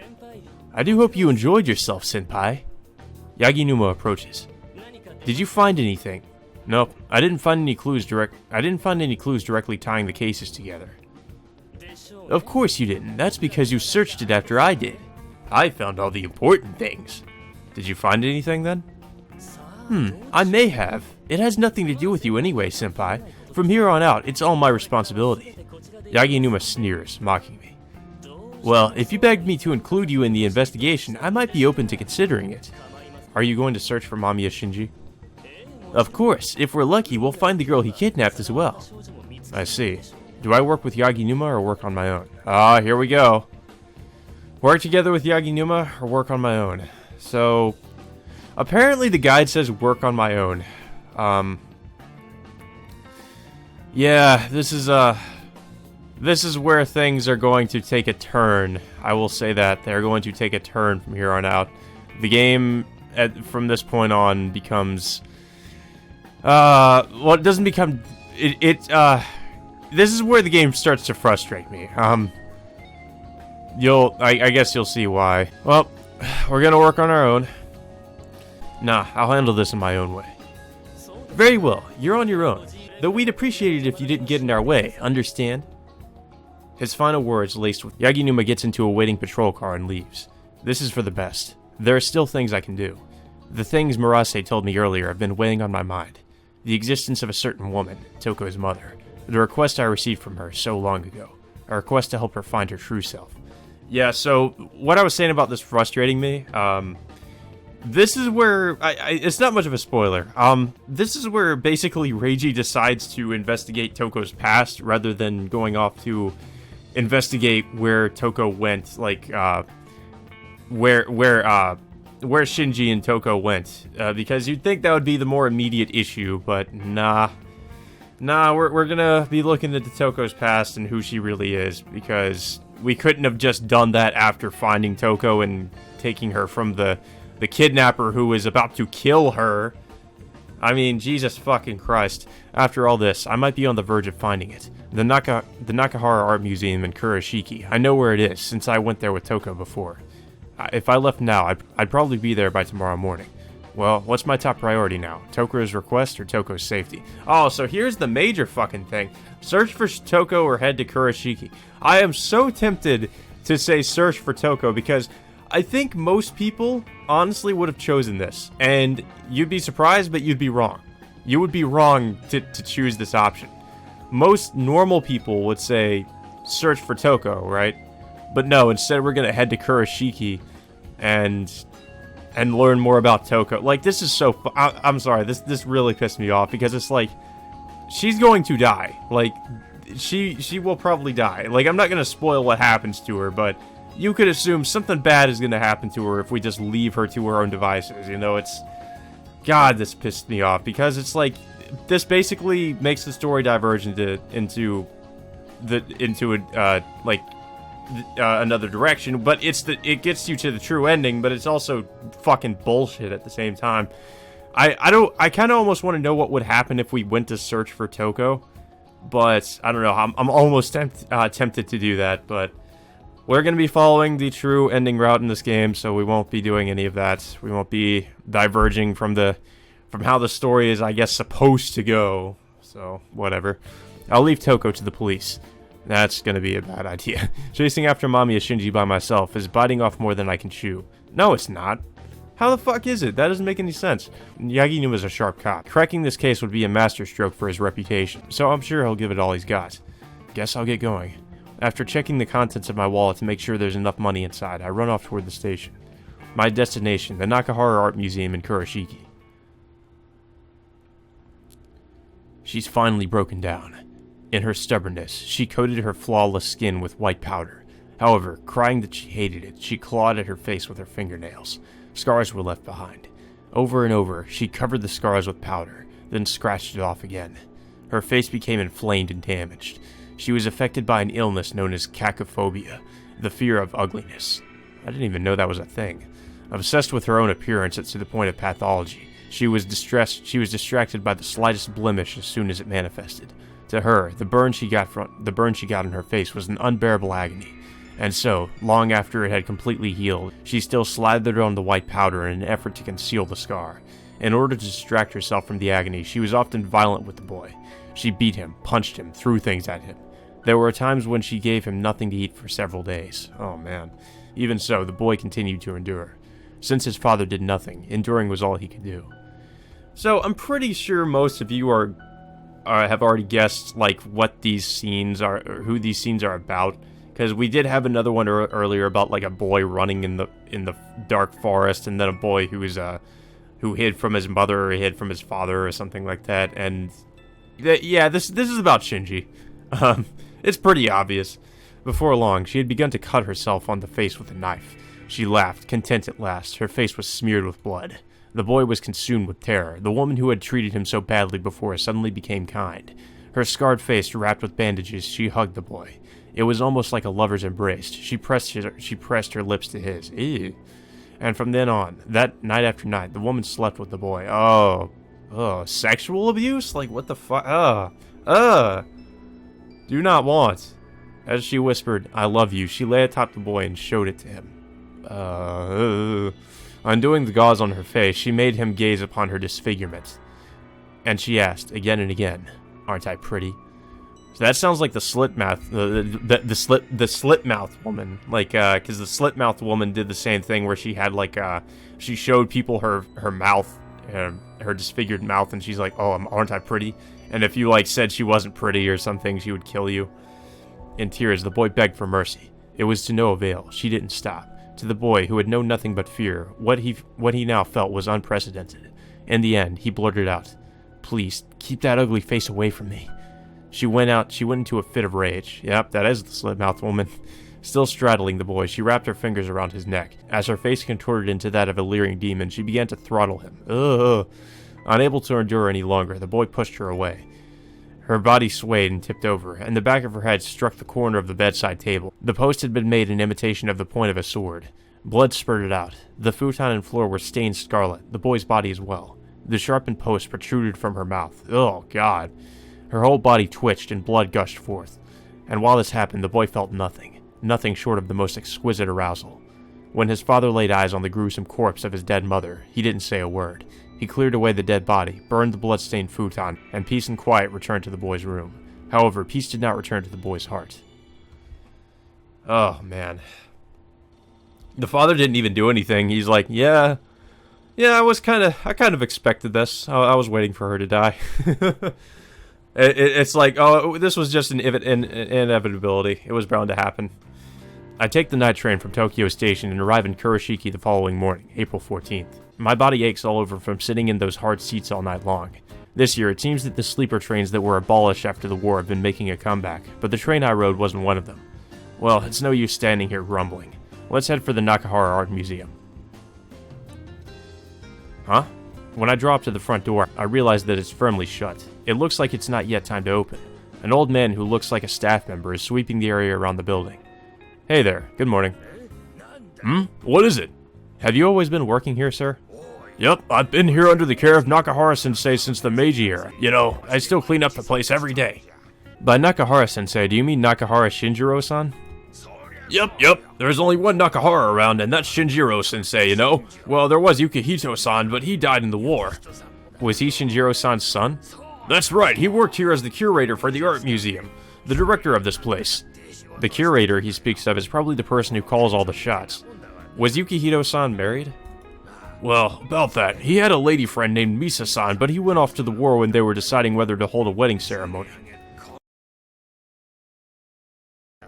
I do hope you enjoyed yourself, senpai. Yaginuma approaches. Did you find anything? Nope, I didn't find any clues directly tying the cases together. Of course you didn't. That's because you searched it after I did. I found all the important things. Did you find anything then? I may have. It has nothing to do with you anyway, senpai. From here on out, it's all my responsibility. Yaginuma sneers, mocking me. Well, if you begged me to include you in the investigation, I might be open to considering it. Are you going to search for Mamiya Shinji? Of course. If we're lucky, we'll find the girl he kidnapped as well. I see. Do I work with Yaginuma or work on my own? Ah, here we go. Work together with Yaginuma or work on my own. So, apparently the guide says work on my own. Yeah, this is where things are going to take a turn. I will say that. They're going to take a turn from here on out. The game, from this point on, becomes... well, it doesn't become... This is where the game starts to frustrate me. I guess you'll see why. Well, we're gonna work on our own. Nah, I'll handle this in my own way. Very well, you're on your own. Though we'd appreciate it if you didn't get in our way, understand? His final words laced with Yaginuma gets into a waiting patrol car and leaves. This is for the best. There are still things I can do. The things Marase told me earlier have been weighing on my mind. The existence of a certain woman, Toko's mother. The request I received from her so long ago. A request to help her find her true self. Yeah, so what I was saying about this frustrating me, this is where, it's not much of a spoiler. This is where basically Reiji decides to investigate Toko's past rather than going off to investigate where Toko went, like, where Shinji and Toko went. Because you'd think that would be the more immediate issue, but nah. Nah, we're gonna be looking into Toko's past and who she really is, because we couldn't have just done that after finding Toko and taking her from the kidnapper who was about to kill her. I mean, Jesus fucking Christ. After all this, I might be on the verge of finding it. The Nakahara Art Museum in Kurashiki. I know where it is, since I went there with Toko before. If I left now, I'd probably be there by tomorrow morning. Well, what's my top priority now? Toko's request or Toko's safety? Oh, so here's the major fucking thing. Search for Toko or head to Kurashiki. I am so tempted to say search for Toko because I think most people honestly would have chosen this. And you'd be surprised, but you'd be wrong. You would be wrong to choose this option. Most normal people would say search for Toko, right? But no, instead we're going to head to Kurashiki and learn more about Toko. Like, this is so... I'm sorry, this really pissed me off, because it's like, she's going to die. Like, she will probably die. Like, I'm not going to spoil what happens to her, but you could assume something bad is going to happen to her if we just leave her to her own devices. You know, it's... God, this pissed me off, because it's like, this basically makes the story diverge into another direction, but it gets you to the true ending, but it's also fucking bullshit at the same time. I kind of almost want to know what would happen if we went to search for Toko, but I don't know. I'm almost tempted to do that, but we're going to be following the true ending route in this game, so we won't be doing any of that. We won't be diverging from how the story is, I guess, supposed to go. So whatever. I'll leave Toko to the police. That's gonna be a bad idea. Chasing after Mamiya Shinji by myself is biting off more than I can chew. No, it's not. How the fuck is it? That doesn't make any sense. Yaginuma's a sharp cop. Cracking this case would be a masterstroke for his reputation, so I'm sure he'll give it all he's got. Guess I'll get going. After checking the contents of my wallet to make sure there's enough money inside, I run off toward the station. My destination, the Nakahara Art Museum in Kurashiki. She's finally broken down. In her stubbornness, she coated her flawless skin with white powder. However, crying that she hated it, she clawed at her face with her fingernails. Scars were left behind. Over and over, she covered the scars with powder, then scratched it off again. Her face became inflamed and damaged. She was affected by an illness known as cacophobia, the fear of ugliness. I didn't even know that was a thing. Obsessed with her own appearance to the point of pathology, she was distracted by the slightest blemish as soon as it manifested. To her, the burn she got in her face was an unbearable agony. And so, long after it had completely healed, she still slathered on the white powder in an effort to conceal the scar. In order to distract herself from the agony, she was often violent with the boy. She beat him, punched him, threw things at him. There were times when she gave him nothing to eat for several days. Oh man. Even so, the boy continued to endure. Since his father did nothing, enduring was all he could do. So, I'm pretty sure most of you have already guessed, like, what these scenes are, or who these scenes are about. Because we did have another one earlier about like a boy running in the dark forest, and then a boy who hid from his mother or hid from his father or something like that. And yeah, this is about Shinji. It's pretty obvious. Before long, she had begun to cut herself on the face with a knife. She laughed, content at last. Her face was smeared with blood. The boy was consumed with terror. The woman who had treated him so badly before suddenly became kind. Her scarred face wrapped with bandages, she hugged the boy. It was almost like a lover's embrace. She pressed her lips to his. Ew. And from then on, that night after night, the woman slept with the boy. Oh, sexual abuse? Like, what the fuck? Do not want. As she whispered, I love you, she lay atop the boy and showed it to him. Undoing the gauze on her face, she made him gaze upon her disfigurement. And she asked, again and again, aren't I pretty? So that sounds like the slit mouth, the slit mouth woman, like, because the slit mouth woman did the same thing where she had like, she showed people her mouth, her disfigured mouth, and she's like, oh, aren't I pretty? And if you like said she wasn't pretty or something, she would kill you. In tears, the boy begged for mercy. It was to no avail. She didn't stop. To the boy, who had known nothing but fear, what he now felt was unprecedented. In the end, he blurted out, please, keep that ugly face away from me. She went into a fit of rage. Yep, that is the slit-mouthed woman. Still straddling the boy, she wrapped her fingers around his neck. As her face contorted into that of a leering demon, she began to throttle him. Ugh. Unable to endure any longer, the boy pushed her away. Her body swayed and tipped over, and the back of her head struck the corner of the bedside table. The post had been made in imitation of the point of a sword. Blood spurted out. The futon and floor were stained scarlet, the boy's body as well. The sharpened post protruded from her mouth. Oh, God. Her whole body twitched and blood gushed forth. And while this happened, the boy felt nothing short of the most exquisite arousal. When his father laid eyes on the gruesome corpse of his dead mother, he didn't say a word. He cleared away the dead body, burned the blood-stained futon, and peace and quiet returned to the boy's room. However, peace did not return to the boy's heart. Oh, man. The father didn't even do anything. He's like, yeah, I kind of expected this. I was waiting for her to die. It's like, oh, this was just an inevitability. It was bound to happen. I take the night train from Tokyo Station and arrive in Kurashiki the following morning, April 14th. My body aches all over from sitting in those hard seats all night long. This year, it seems that the sleeper trains that were abolished after the war have been making a comeback, but the train I rode wasn't one of them. Well, it's no use standing here grumbling. Let's head for the Nakahara Art Museum. Huh? When I draw up to the front door, I realize that it's firmly shut. It looks like it's not yet time to open. An old man who looks like a staff member is sweeping the area around the building. Hey there, good morning. What is it? Have you always been working here, sir? Yep, I've been here under the care of Nakahara-sensei since the Meiji era. You know, I still clean up the place every day. By Nakahara-sensei, do you mean Nakahara Shinjiro-san? Yep, there's only one Nakahara around, and that's Shinjiro-sensei, you know? Well, there was Yukihito-san, but he died in the war. Was he Shinjiro-san's son? That's right, he worked here as the curator for the art museum, the director of this place. The curator he speaks of is probably the person who calls all the shots. Was Yukihito-san married? Well, about that, he had a lady friend named Misa-san, but he went off to the war when they were deciding whether to hold a wedding ceremony.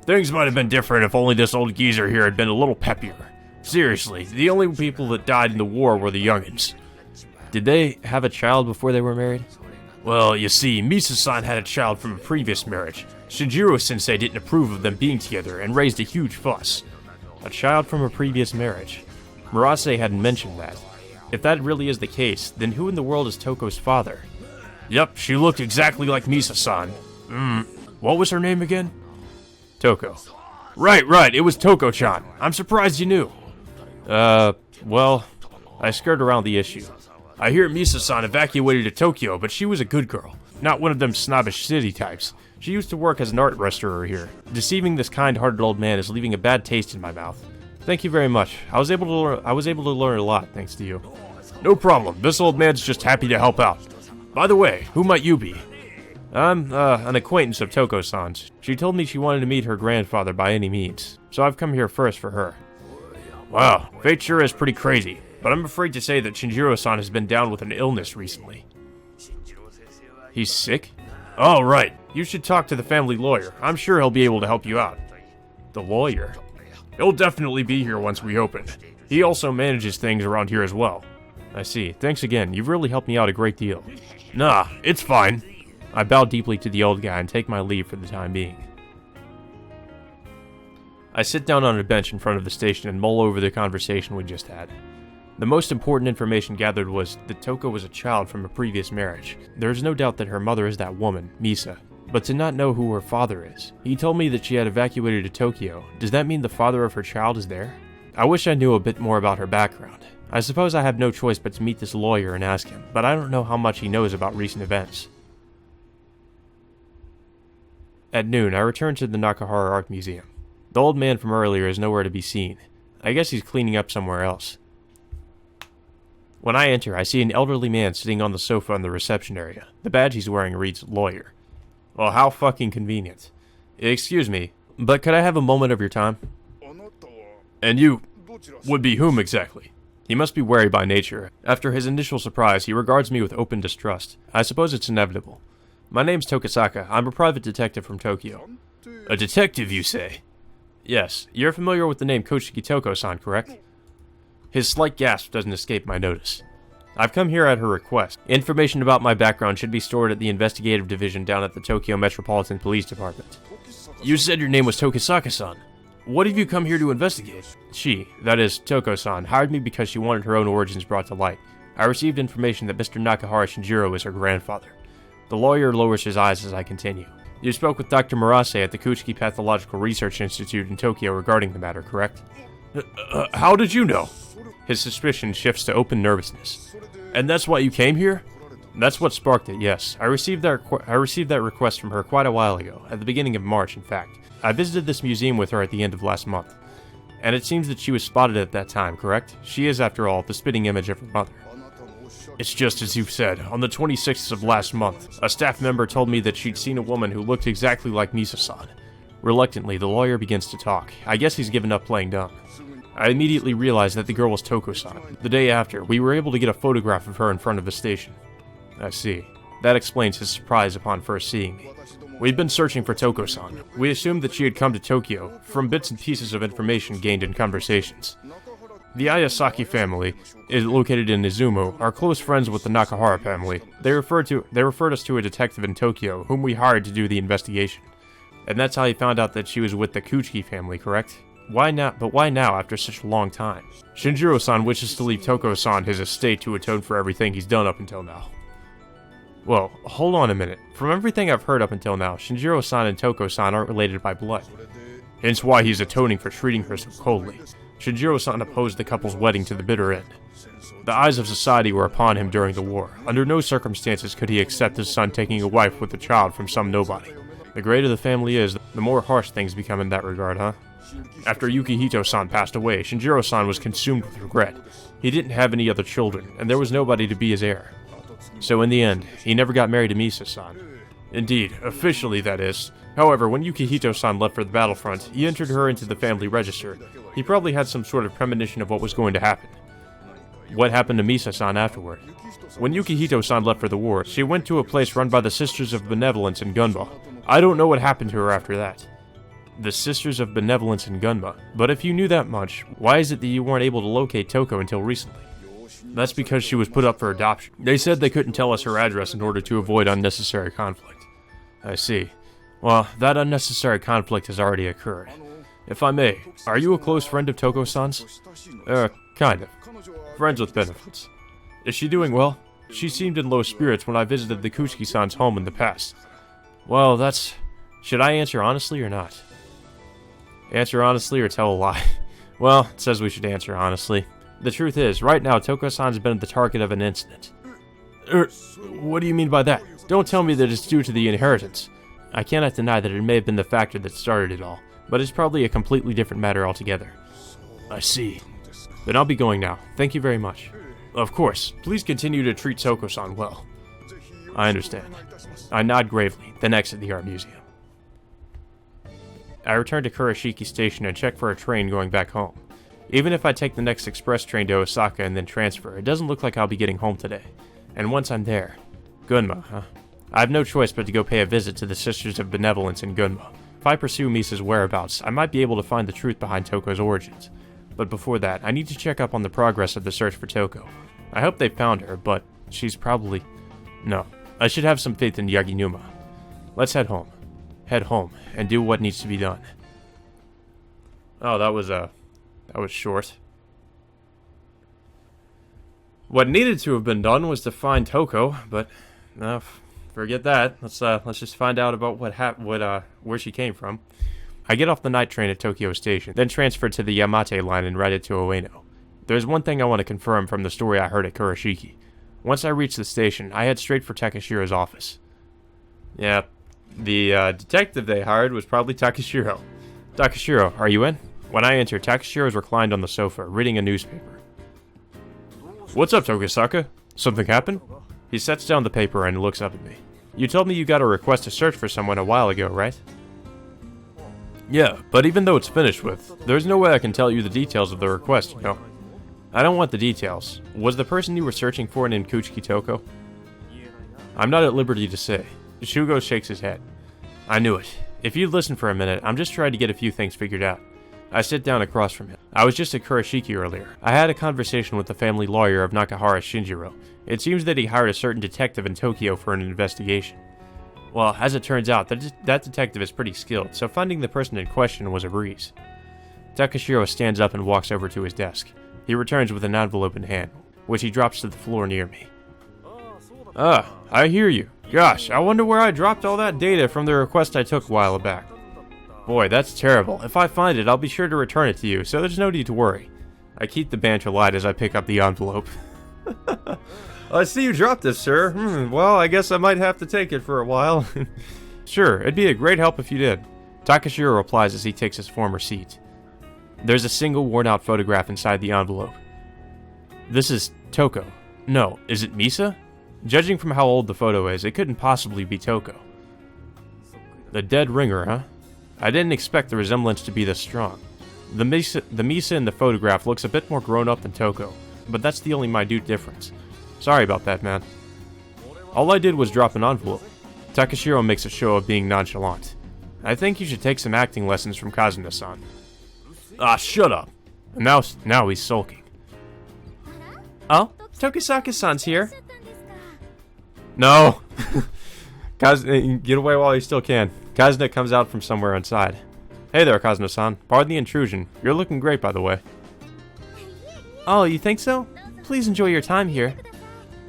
Things might have been different if only this old geezer here had been a little peppier. Seriously, the only people that died in the war were the youngins. Did they have a child before they were married? Well, you see, Misa-san had a child from a previous marriage. Shinjiro-sensei didn't approve of them being together and raised a huge fuss. A child from a previous marriage. Marase hadn't mentioned that. If that really is the case, then who in the world is Toko's father? Yep, she looked exactly like Misa-san. What was her name again? Toko. Right, it was Toko-chan. I'm surprised you knew. Well, I skirted around the issue. I hear Misa-san evacuated to Tokyo, but she was a good girl. Not one of them snobbish city types. She used to work as an art restorer here. Deceiving this kind-hearted old man is leaving a bad taste in my mouth. Thank you very much. I was able to learn a lot thanks to you. No problem. This old man's just happy to help out. By the way, who might you be? I'm, an acquaintance of Toko-san's. She told me she wanted to meet her grandfather by any means, so I've come here first for her. Wow, fate sure is pretty crazy, but I'm afraid to say that Shinjiro-san has been down with an illness recently. He's sick? Oh, right. You should talk to the family lawyer. I'm sure he'll be able to help you out. The lawyer? He'll definitely be here once we open. He also manages things around here as well. I see. Thanks again. You've really helped me out a great deal. Nah, it's fine. I bow deeply to the old guy and take my leave for the time being. I sit down on a bench in front of the station and mull over the conversation we just had. The most important information gathered was that Toko was a child from a previous marriage. There is no doubt that her mother is that woman, Misa, but to not know who her father is. He told me that she had evacuated to Tokyo. Does that mean the father of her child is there? I wish I knew a bit more about her background. I suppose I have no choice but to meet this lawyer and ask him, but I don't know how much he knows about recent events. At noon, I return to the Nakahara Art Museum. The old man from earlier is nowhere to be seen. I guess he's cleaning up somewhere else. When I enter, I see an elderly man sitting on the sofa in the reception area. The badge he's wearing reads lawyer. Well, how fucking convenient. Excuse me, but could I have a moment of your time? And you would be whom exactly? He must be wary by nature. After his initial surprise, he regards me with open distrust. I suppose it's inevitable. My name's Tokisaka. I'm a private detective from Tokyo. A detective, you say? Yes. You're familiar with the name Kurashiki Toko-san, correct? His slight gasp doesn't escape my notice. I've come here at her request. Information about my background should be stored at the investigative division down at the Tokyo Metropolitan Police Department. You said your name was Tokisaka-san. What have you come here to investigate? She, that is, Toko-san, hired me because she wanted her own origins brought to light. I received information that Mr. Nakahara Shinjiro is her grandfather. The lawyer lowers his eyes as I continue. You spoke with Dr. Marase at the Kuchiki Pathological Research Institute in Tokyo regarding the matter, correct? How did you know? His suspicion shifts to open nervousness. And that's why you came here? That's what sparked it, yes. I received that request from her quite a while ago, at the beginning of March, in fact. I visited this museum with her at the end of last month. And it seems that she was spotted at that time, correct? She is, after all, the spitting image of her mother. It's just as you've said. On the 26th of last month, a staff member told me that she'd seen a woman who looked exactly like Misa-san. Reluctantly, the lawyer begins to talk. I guess he's given up playing dumb. I immediately realized that the girl was Toko-san. The day after, we were able to get a photograph of her in front of the station. I see. That explains his surprise upon first seeing me. We'd been searching for Toko-san. We assumed that she had come to Tokyo from bits and pieces of information gained in conversations. The Ayasaki family is located in Izumo, are close friends with the Nakahara family. They referred us to a detective in Tokyo, whom we hired to do the investigation. And that's how he found out that she was with the Kuchiki family, correct? Why now? But why now, after such a long time? Shinjiro-san wishes to leave Toko-san his estate to atone for everything he's done up until now. Well, hold on a minute. From everything I've heard up until now, Shinjiro-san and Toko-san aren't related by blood. Hence why he's atoning for treating her so coldly. Shinjiro-san opposed the couple's wedding to the bitter end. The eyes of society were upon him during the war. Under no circumstances could he accept his son taking a wife with a child from some nobody. The greater the family is, the more harsh things become in that regard, huh? After Yukihito-san passed away, Shinjiro-san was consumed with regret. He didn't have any other children, and there was nobody to be his heir. So in the end, he never got married to Misa-san. Indeed, officially that is. However, when Yukihito-san left for the battlefront, he entered her into the family register. He probably had some sort of premonition of what was going to happen. What happened to Misa-san afterward? When Yukihito-san left for the war, she went to a place run by the Sisters of Benevolence in Gunba. I don't know what happened to her after that. The Sisters of Benevolence in Gunma. But if you knew that much, why is it that you weren't able to locate Toko until recently? That's because she was put up for adoption. They said they couldn't tell us her address in order to avoid unnecessary conflict. I see. Well, that unnecessary conflict has already occurred. If I may, are you a close friend of Toko-san's? Kind of. Friends with benefits. Is she doing well? She seemed in low spirits when I visited the Kuchiki-san's home in the past. Well, that's... Should I answer honestly or not? Answer honestly or tell a lie? Well, it says we should answer honestly. The truth is, right now Toko-san's been the target of an incident. What do you mean by that? Don't tell me that it's due to the inheritance. I cannot deny that it may have been the factor that started it all, but it's probably a completely different matter altogether. I see. Then I'll be going now. Thank you very much. Of course, please continue to treat Toko-san well. I understand. I nod gravely, then exit the art museum. I return to Kurashiki Station and check for a train going back home. Even if I take the next express train to Osaka and then transfer, it doesn't look like I'll be getting home today. And once I'm there... Gunma, huh? I have no choice but to go pay a visit to the Sisters of Benevolence in Gunma. If I pursue Misa's whereabouts, I might be able to find the truth behind Toko's origins. But before that, I need to check up on the progress of the search for Toko. I hope they found her, but she's probably... No, I should have some faith in Yaginuma. Let's head home. Head home, and do what needs to be done. Oh, that was short. What needed to have been done was to find Toko, but... forget that. Let's just find out about where she came from. I get off the night train at Tokyo Station, then transfer to the Yamate line and ride it to Ueno. There's one thing I want to confirm from the story I heard at Kurashiki. Once I reached the station, I head straight for Takashiro's office. Yeah, the detective they hired was probably Takashiro. Takashiro, are you in? When I enter, Takashiro is reclined on the sofa, reading a newspaper. What's up, Tokisaka? Something happened? He sets down the paper and looks up at me. You told me you got a request to search for someone a while ago, right? Yeah, but even though it's finished with, there's no way I can tell you the details of the request, you know? I don't want the details. Was the person you were searching for named Kuchiki Toko? I'm not at liberty to say. Shoujo shakes his head. I knew it. If you'd listen for a minute, I'm just trying to get a few things figured out. I sit down across from him. I was just at Kurashiki earlier. I had a conversation with the family lawyer of Nakahara Shinjiro. It seems that he hired a certain detective in Tokyo for an investigation. Well, as it turns out, that detective is pretty skilled, so finding the person in question was a breeze. Takashiro stands up and walks over to his desk. He returns with an envelope in hand, which he drops to the floor near me. Ah, I hear you. Gosh, I wonder where I dropped all that data from the request I took a while back. Boy, that's terrible. If I find it, I'll be sure to return it to you, so there's no need to worry. I keep the banter light as I pick up the envelope. I see you dropped this, sir. Well, I guess I might have to take it for a while. Sure, it'd be a great help if you did. Takashiro replies as he takes his former seat. There's a single worn-out photograph inside the envelope. This is Toko. No, is it Misa? Judging from how old the photo is, it couldn't possibly be Toko. The dead ringer, huh? I didn't expect the resemblance to be this strong. The Misa in the photograph looks a bit more grown up than Toko, but that's the only minute difference. Sorry about that, man. All I did was drop an envelope. Takashiro makes a show of being nonchalant. I think you should take some acting lessons from Kazuna-san. Ah, shut up! Now he's sulking. Oh? Tokisaka-san's here. No! Get away while you still can. Kazuna comes out from somewhere inside. Hey there, Kazuna-san. Pardon the intrusion. You're looking great, by the way. Oh, you think so? Please enjoy your time here.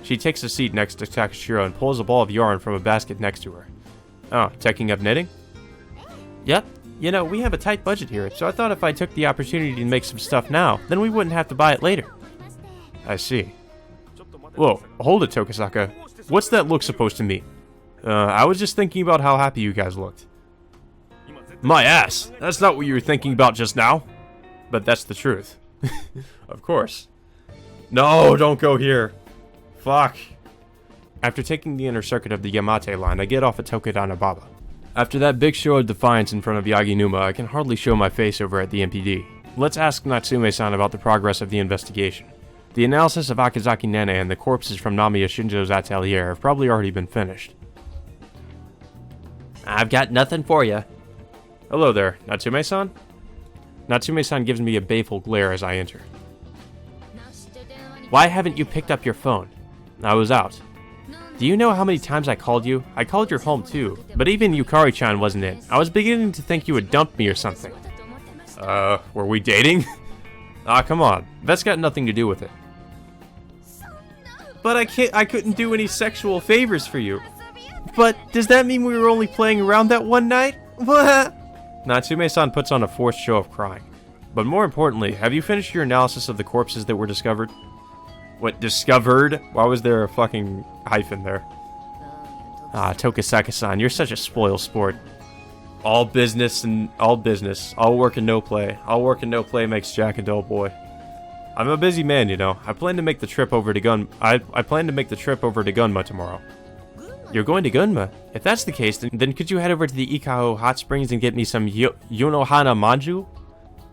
She takes a seat next to Takashiro and pulls a ball of yarn from a basket next to her. Oh, taking up knitting? Yep. You know, we have a tight budget here, so I thought if I took the opportunity to make some stuff now, then we wouldn't have to buy it later. I see. Whoa, hold it, Tokisaka. What's that look supposed to mean? I was just thinking about how happy you guys looked. My ass! That's not what you were thinking about just now. But that's the truth. Of course. No, don't go here. Fuck. After taking the inner circuit of the Yamate line, I get off at Tokudanababa. After that big show of defiance in front of Yaginuma, I can hardly show my face over at the MPD. Let's ask Natsume-san about the progress of the investigation. The analysis of Akizaki Nene and the corpses from Namiya Shinjo's atelier have probably already been finished. I've got nothing for you. Hello there, Natsume-san? Natsume-san gives me a baleful glare as I enter. Why haven't you picked up your phone? I was out. Do you know how many times I called you? I called your home too, but even Yukari-chan wasn't in. I was beginning to think you had dumped me or something. Were we dating? Ah, come on. That's got nothing to do with it. But I couldn't do any sexual favors for you. But does that mean we were only playing around that one night? What? Natsume-san puts on a forced show of crying. But more importantly, have you finished your analysis of the corpses that were discovered? What, discovered? Why was there a fucking hyphen there? Ah, Tokisaka-san, you're such a spoil sport. All business and all business. All work and no play. All work and no play makes Jack a dull boy. I'm a busy man, you know. I plan to make the trip over to Gunma tomorrow. You're going to Gunma? If that's the case, then could you head over to the Ikao hot springs and get me some Yonohana Manju?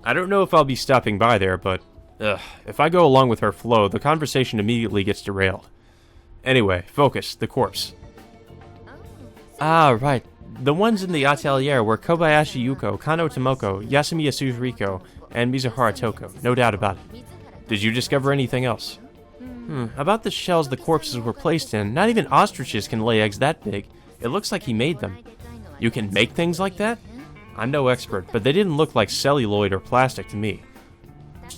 I don't know if I'll be stopping by there, but if I go along with her flow, the conversation immediately gets derailed. Anyway, focus, the corpse. Ah, right. The ones in the atelier were Kobayashi Yuko, Kano Tomoko, Yasumiya Suzuriko, and Mizuhara Toko, no doubt about it. Did you discover anything else? About the shells the corpses were placed in, not even ostriches can lay eggs that big. It looks like he made them. You can make things like that? I'm no expert, but they didn't look like celluloid or plastic to me.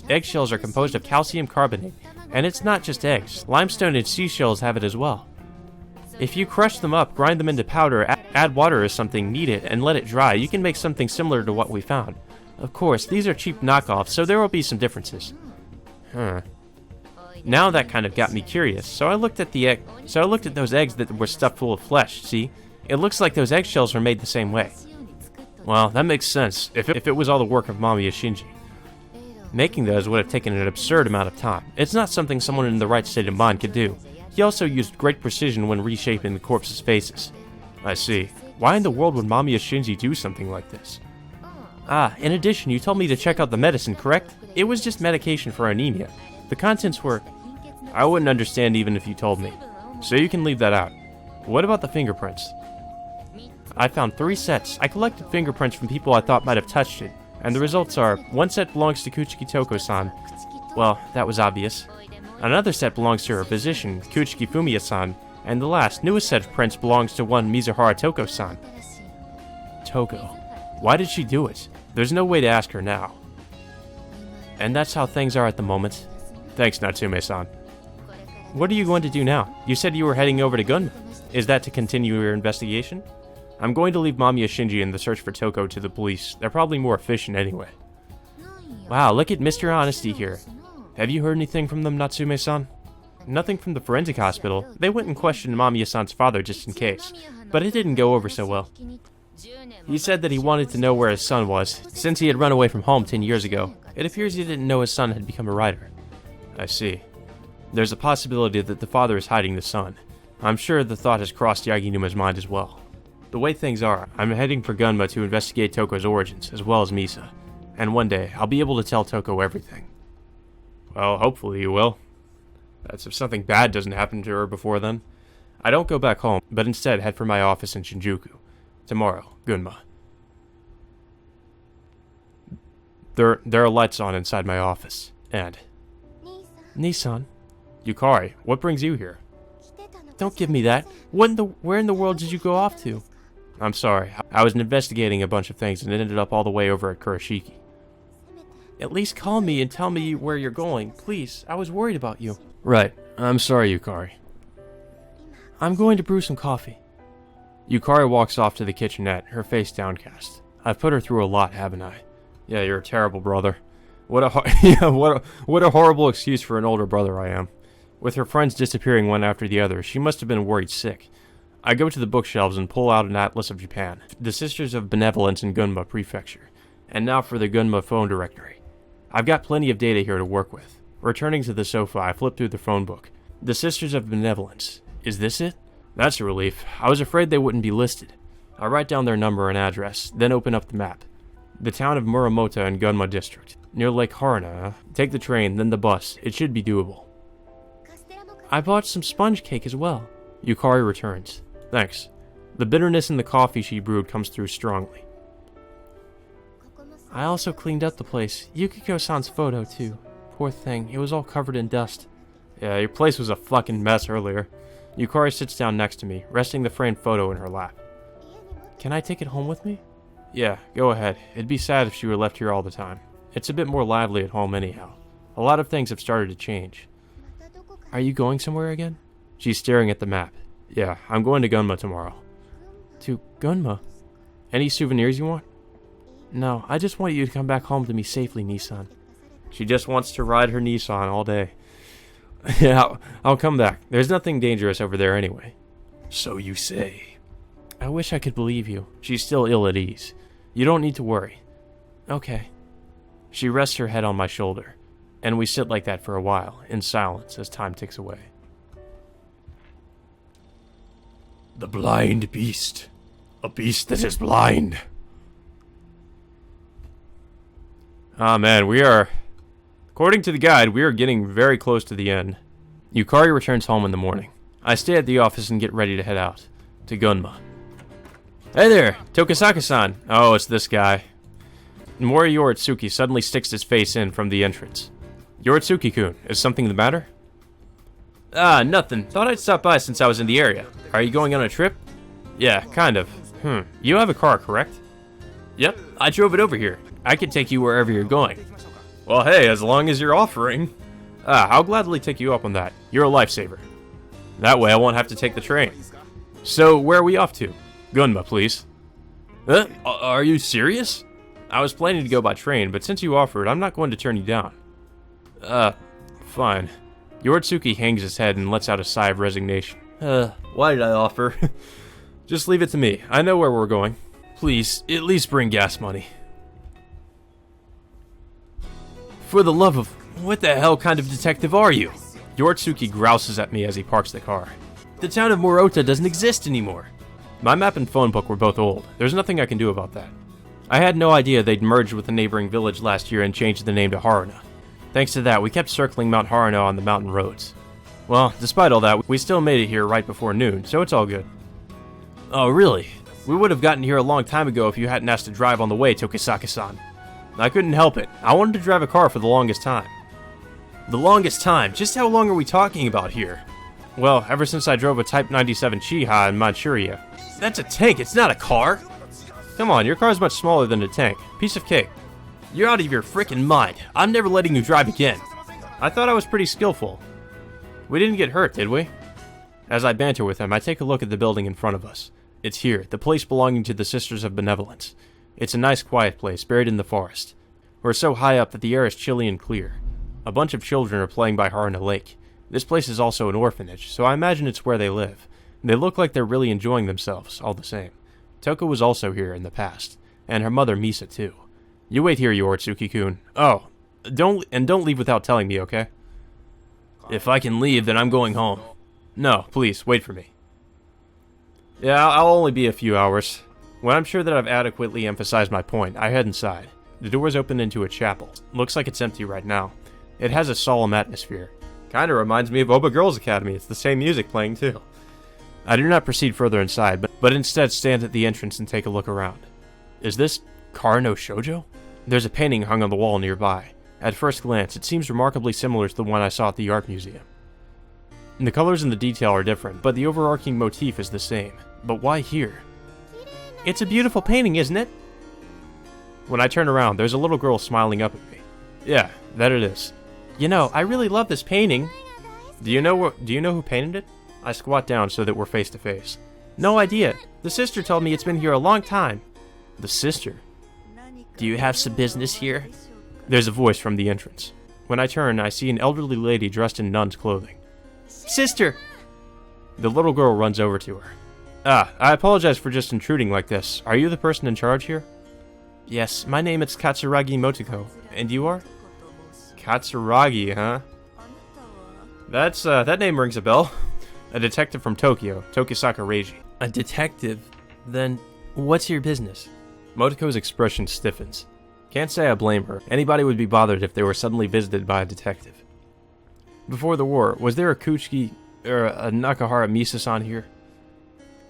Eggshells are composed of calcium carbonate, and it's not just eggs. Limestone and seashells have it as well. If you crush them up, grind them into powder, add water or something, knead it, and let it dry, you can make something similar to what we found. Of course, these are cheap knockoffs, so there will be some differences. Now that kind of got me curious, so I looked at those eggs that were stuffed full of flesh, see? It looks like those eggshells were made the same way. Well, that makes sense, if it was all the work of Mamiya Shinji. Making those would have taken an absurd amount of time. It's not something someone in the right state of mind could do. He also used great precision when reshaping the corpses' faces. I see. Why in the world would Mamiya Shinji do something like this? Ah, in addition, you told me to check out the medicine, correct? It was just medication for anemia. The contents were... I wouldn't understand even if you told me. So you can leave that out. What about the fingerprints? I found 3 sets. I collected fingerprints from people I thought might have touched it. And the results are, 1 set belongs to Kuchiki Toko-san. Well, that was obvious. Another set belongs to her physician, Kuchiki Fumiya-san. And the last, newest set of prints belongs to one Mizuhara Toko-san. Toko. Why did she do it? There's no way to ask her now. And that's how things are at the moment. Thanks, Natsume-san. What are you going to do now? You said you were heading over to Gunma. Is that to continue your investigation? I'm going to leave Mamiya Shinji and the search for Toko to the police. They're probably more efficient anyway. Wow, look at Mr. Honesty here. Have you heard anything from them, Natsume-san? Nothing from the forensic hospital. They went and questioned Mamiya-san's father just in case, but it didn't go over so well. He said that he wanted to know where his son was, since he had run away from home 10 years ago. It appears he didn't know his son had become a writer. I see. There's a possibility that the father is hiding the son. I'm sure the thought has crossed Yaginuma's mind as well. The way things are, I'm heading for Gunma to investigate Toko's origins, as well as Misa. And one day, I'll be able to tell Toko everything. Well, hopefully you will. That's if something bad doesn't happen to her before then. I don't go back home, but instead head for my office in Shinjuku. Tomorrow, Gunma. There are lights on inside my office, and... Nissan? Yukari, what brings you here? Don't give me that. Where in the world did you go off to? I'm sorry, I was investigating a bunch of things and ended up all the way over at Kurashiki. At least call me and tell me where you're going, please. I was worried about you. Right, I'm sorry, Yukari. I'm going to brew some coffee. Yukari walks off to the kitchenette, her face downcast. I've put her through a lot, haven't I? Yeah, you're a terrible brother. What a horrible excuse for an older brother I am. With her friends disappearing one after the other, she must have been worried sick. I go to the bookshelves and pull out an atlas of Japan, the Sisters of Benevolence in Gunma Prefecture, and now for the Gunma phone directory. I've got plenty of data here to work with. Returning to the sofa, I flip through the phone book. The Sisters of Benevolence. Is this it? That's a relief. I was afraid they wouldn't be listed. I write down their number and address, then open up the map. The town of Muramoto in Gunma District. Near Lake Haruna. Take the train, then the bus. It should be doable. I bought some sponge cake as well. Yukari returns. Thanks. The bitterness in the coffee she brewed comes through strongly. I also cleaned up the place. Yukiko-san's photo, too. Poor thing, it was all covered in dust. Yeah, your place was a fucking mess earlier. Yukari sits down next to me, resting the framed photo in her lap. Can I take it home with me? Yeah, go ahead. It'd be sad if she were left here all the time. It's a bit more lively at home anyhow. A lot of things have started to change. Are you going somewhere again? She's staring at the map. Yeah, I'm going to Gunma tomorrow. To Gunma? Any souvenirs you want? No, I just want you to come back home to me safely, Nissan. She just wants to ride her Nissan all day. Yeah, I'll come back. There's nothing dangerous over there anyway. So you say. I wish I could believe you. She's still ill at ease. You don't need to worry. Okay. She rests her head on my shoulder, and we sit like that for a while, in silence as time ticks away. The blind beast. A beast that is blind. Ah man, according to the guide, we are getting very close to the end. Yukari returns home in the morning. I stay at the office and get ready to head out. To Gunma. Hey there, Tokisaka-san. Oh, it's this guy. Mori Yoritsuki suddenly sticks his face in from the entrance. Yoritsuki-kun, is something the matter? Ah, nothing. Thought I'd stop by since I was in the area. Are you going on a trip? Yeah, kind of. You have a car, correct? Yep, I drove it over here. I could take you wherever you're going. Well, hey, as long as you're offering. I'll gladly take you up on that. You're a lifesaver. That way I won't have to take the train. So, where are we off to? Gunma, please. Are you serious? I was planning to go by train, but since you offered, I'm not going to turn you down. Fine. Yoritsuki hangs his head and lets out a sigh of resignation. Why did I offer? Just leave it to me. I know where we're going. Please, at least bring gas money. For the love of... What the hell kind of detective are you? Yoritsuki grouses at me as he parks the car. The town of Morota doesn't exist anymore. My map and phone book were both old. There's nothing I can do about that. I had no idea they'd merged with a neighboring village last year and changed the name to Haruna. Thanks to that, we kept circling Mount Haruna on the mountain roads. Well, despite all that, we still made it here right before noon, so it's all good. Oh, really? We would have gotten here a long time ago if you hadn't asked to drive on the way, Tokisaka-san. I couldn't help it. I wanted to drive a car for the longest time. The longest time? Just how long are we talking about here? Well, ever since I drove a Type 97 Chiha in Manchuria. That's a tank, it's not a car! Come on, your car's much smaller than a tank. Piece of cake. You're out of your frickin' mind. I'm never letting you drive again. I thought I was pretty skillful. We didn't get hurt, did we? As I banter with him, I take a look at the building in front of us. It's here, the place belonging to the Sisters of Benevolence. It's a nice quiet place, buried in the forest. We're so high up that the air is chilly and clear. A bunch of children are playing by Haruna Lake. This place is also an orphanage, so I imagine it's where they live. They look like they're really enjoying themselves, all the same. Toko was also here in the past, and her mother Misa too. You wait here, Yoritsuki-kun. Oh, don't leave without telling me, okay? If I can leave, then I'm going home. No, please, wait for me. Yeah, I'll only be a few hours. When I'm sure that I've adequately emphasized my point, I head inside. The doors open into a chapel. Looks like it's empty right now. It has a solemn atmosphere. Kinda reminds me of Oba Girls Academy. It's the same music playing too. I do not proceed further inside, but instead stand at the entrance and take a look around. Is this Car no Shoujo? There's a painting hung on the wall nearby. At first glance, it seems remarkably similar to the one I saw at the art museum. The colors and the detail are different, but the overarching motif is the same. But why here? It's a beautiful painting, isn't it? When I turn around, there's a little girl smiling up at me. Yeah, that it is. You know, I really love this painting. Do you know who painted it? I squat down so that we're face to face. No idea. The sister told me it's been here a long time. The sister? Do you have some business here? There's a voice from the entrance. When I turn, I see an elderly lady dressed in nun's clothing. Sister! The little girl runs over to her. I apologize for just intruding like this. Are you the person in charge here? Yes, my name is Katsuragi Motoko. And you are? Katsuragi, huh? That name rings a bell. A detective from Tokyo, Tokisaka Reiji. A detective? Then, what's your business? Motoko's expression stiffens. Can't say I blame her. Anybody would be bothered if they were suddenly visited by a detective. Before the war, was there a Kuchiki, or a Nakahara Misa-san here?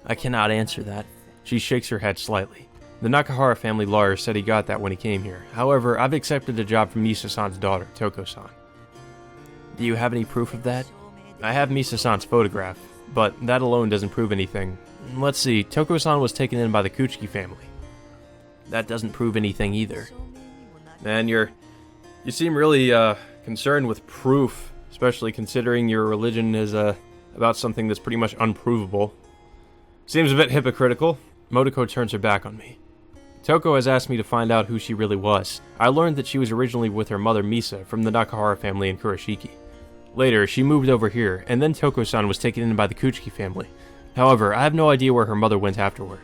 I cannot answer that. She shakes her head slightly. The Nakahara family lawyer said he got that when he came here. However, I've accepted a job from Misa-san's daughter, Toko-san. Do you have any proof of that? I have Misa-san's photograph, but that alone doesn't prove anything. Let's see, Toko-san was taken in by the Kuchiki family. That doesn't prove anything either. Man, you seem really concerned with proof, especially considering your religion is about something that's pretty much unprovable. Seems a bit hypocritical. Motoko turns her back on me. Toko has asked me to find out who she really was. I learned that she was originally with her mother Misa from the Nakahara family in Kurashiki. Later, she moved over here, and then Toko-san was taken in by the Kuchiki family. However, I have no idea where her mother went afterward.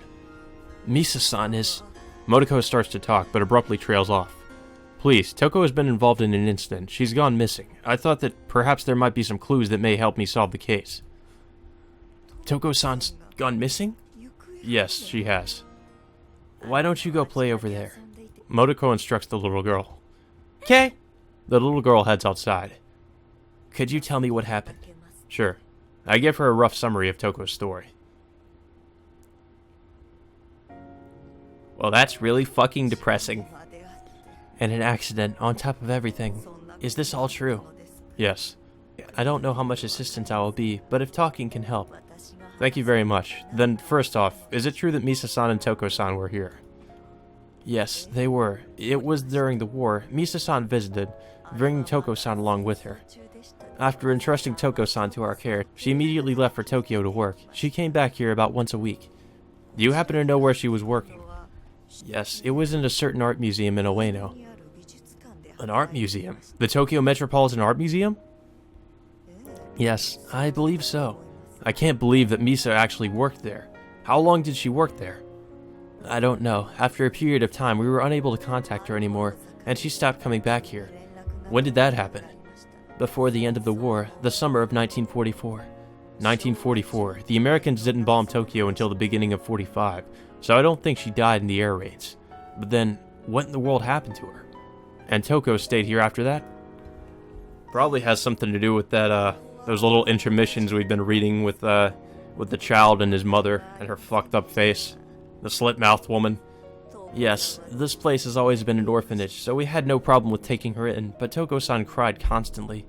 Misa-san is... Motoko starts to talk, but abruptly trails off. Please, Toko has been involved in an incident. She's gone missing. I thought that perhaps there might be some clues that may help me solve the case. Toko-san's gone missing? Yes, she has. Why don't you go play over there? Motoko instructs the little girl. Okay. The little girl heads outside. Could you tell me what happened? Sure. I give her a rough summary of Toko's story. Well, that's really fucking depressing. And an accident on top of everything. Is this all true? Yes. I don't know how much assistance I will be, but if talking can help. Thank you very much. Then, first off, is it true that Misa-san and Toko-san were here? Yes, they were. It was during the war. Misa-san visited, bringing Toko-san along with her. After entrusting Toko-san to our care, she immediately left for Tokyo to work. She came back here about once a week. Do you happen to know where she was working? Yes, it was in a certain art museum in Ueno. An art museum? The Tokyo Metropolitan Art Museum? Yes, I believe so. I can't believe that Misa actually worked there. How long did she work there? I don't know. After a period of time, we were unable to contact her anymore, and she stopped coming back here. When did that happen? Before the end of the war, the summer of 1944. 1944. The Americans didn't bomb Tokyo until the beginning of 45, so I don't think she died in the air raids. But then, what in the world happened to her? And Toko stayed here after that? Probably has something to do with that, those little intermissions we've been reading with the child and his mother and her fucked up face. The slit-mouthed woman. Yes, this place has always been an orphanage, so we had no problem with taking her in, but Toko-san cried constantly.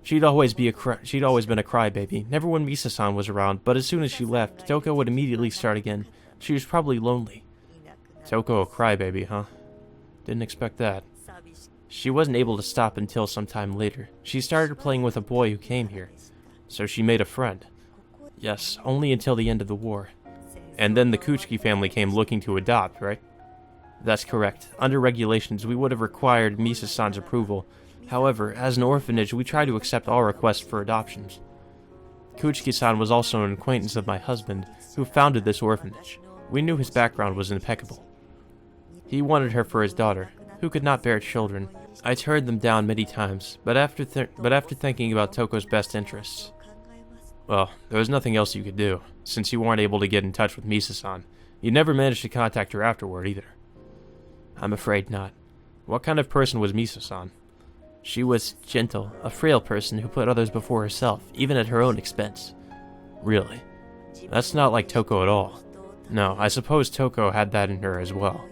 She'd always been a crybaby, never when Misa-san was around, but as soon as she left, Toko would immediately start again. She was probably lonely. Toko a crybaby, huh? Didn't expect that. She wasn't able to stop until some time later. She started playing with a boy who came here, so she made a friend. Yes, only until the end of the war. And then the Kuchiki family came looking to adopt, right? That's correct. Under regulations, we would have required Misa-san's approval. However, as an orphanage, we try to accept all requests for adoptions. Kuchiki-san was also an acquaintance of my husband, who founded this orphanage. We knew his background was impeccable. He wanted her for his daughter, who could not bear children. I turned them down many times, but after thinking about Toko's best interests, well, there was nothing else you could do, since you weren't able to get in touch with Misa-san. You never managed to contact her afterward, either. I'm afraid not. What kind of person was Misa-san? She was gentle, a frail person who put others before herself, even at her own expense. Really? That's not like Toko at all. No, I suppose Toko had that in her as well.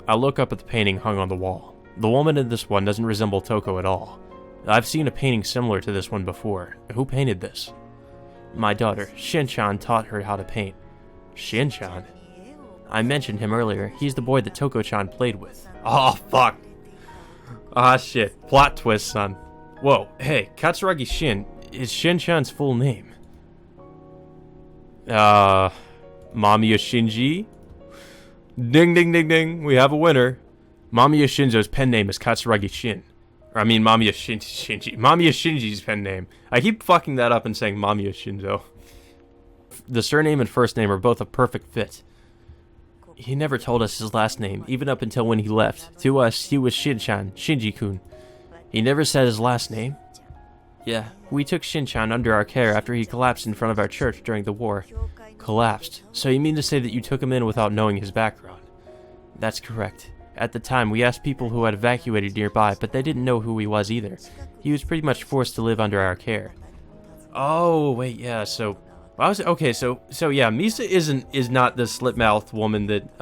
I look up at the painting hung on the wall. The woman in this one doesn't resemble Toko at all. I've seen a painting similar to this one before. Who painted this? My daughter, Shin-chan, taught her how to paint. Shin-chan? I mentioned him earlier. He's the boy that Toko-chan played with. Oh, fuck. Ah, shit. Plot twist, son. Whoa, hey, Katsuragi Shin is Shin-chan's full name. Mamiya Shinji? Ding, ding, ding, ding. We have a winner. Mamiya Shinjo's pen name is Katsuragi Shin. Or, I mean, Mamiya Shinji. Mamiya Shinji's pen name. I keep fucking that up and saying Mamiya Shinjo. The surname and first name are both a perfect fit. He never told us his last name, even up until when he left. To us, he was Shin-chan, Shinji-kun. He never said his last name? Yeah, we took Shin-chan under our care after he collapsed in front of our church during the war. Collapsed? So you mean to say that you took him in without knowing his background? That's correct. At the time, we asked people who had evacuated nearby, but they didn't know who he was either. He was pretty much forced to live under our care. Oh, wait, yeah, so Okay, so yeah, Misa is not the slit-mouthed woman that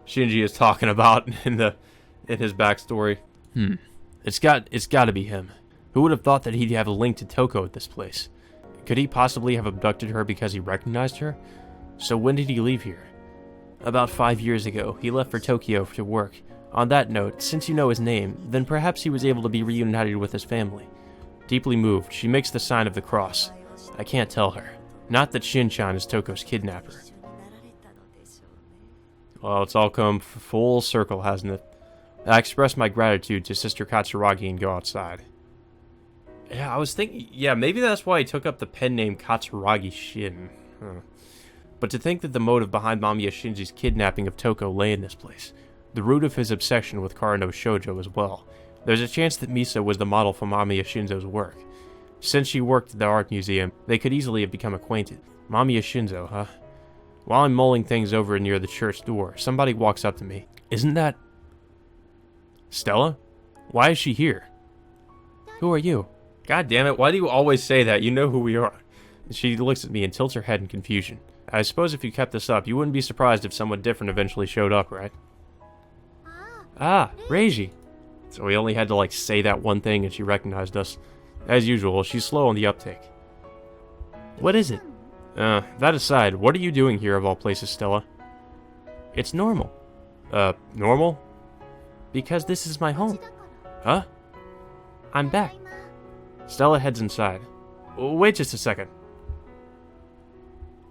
Shinji is talking about in his backstory. It's got to be him. Who would have thought that he'd have a link to Toko at this place? Could he possibly have abducted her because he recognized her? So when did he leave here? About 5 years ago, he left for Tokyo to work. On that note, since you know his name, then perhaps he was able to be reunited with his family. Deeply moved, she makes the sign of the cross. I can't tell her. Not that Shin-chan is Toko's kidnapper. Well, it's all come full circle, hasn't it? I express my gratitude to Sister Katsuragi and go outside. Yeah, I was thinking, maybe that's why he took up the pen name Katsuragi Shin. But to think that the motive behind Mamiya Shinji's kidnapping of Toko lay in this place, the root of his obsession with Karano's Shoujo as well, there's a chance that Misa was the model for Mamiya Shinzo's work. Since she worked at the art museum, they could easily have become acquainted. Mamiya Shinzo, huh? While I'm mulling things over near the church door, somebody walks up to me. Isn't that... Stella? Why is she here? Who are you? God damn it, why do you always say that? You know who we are. She looks at me and tilts her head in confusion. I suppose if you kept this up, you wouldn't be surprised if someone different eventually showed up, right? Ah, Reiji. So we only had to, say that one thing and she recognized us. As usual, she's slow on the uptake. What is it? That aside, what are you doing here of all places, Stella? It's normal. Normal? Because this is my home. Huh? I'm back. Stella heads inside. Wait just a second.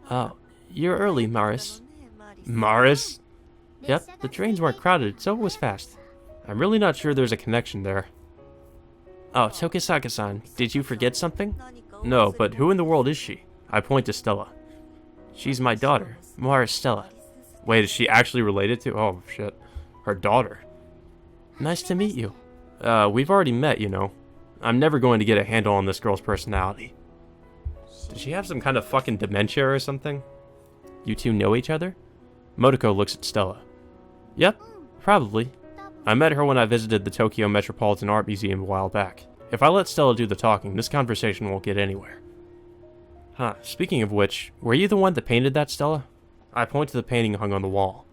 Oh, you're early, Marase. Marase? Yep, the trains weren't crowded, so it was fast. I'm really not sure there's a connection there. Oh, Tokisaka-san, did you forget something? No, but who in the world is she? I point to Stella. She's my daughter, Marase Stella. Wait, is she actually related to... Oh, shit. Her daughter. Nice to meet you. We've already met, you know. I'm never going to get a handle on this girl's personality. Does she have some kind of fucking dementia or something? You two know each other? Motoko looks at Stella. Yep, probably. I met her when I visited the Tokyo Metropolitan Art Museum a while back. If I let Stella do the talking, this conversation won't get anywhere. Huh, speaking of which, were you the one that painted that, Stella? I point to the painting hung on the wall.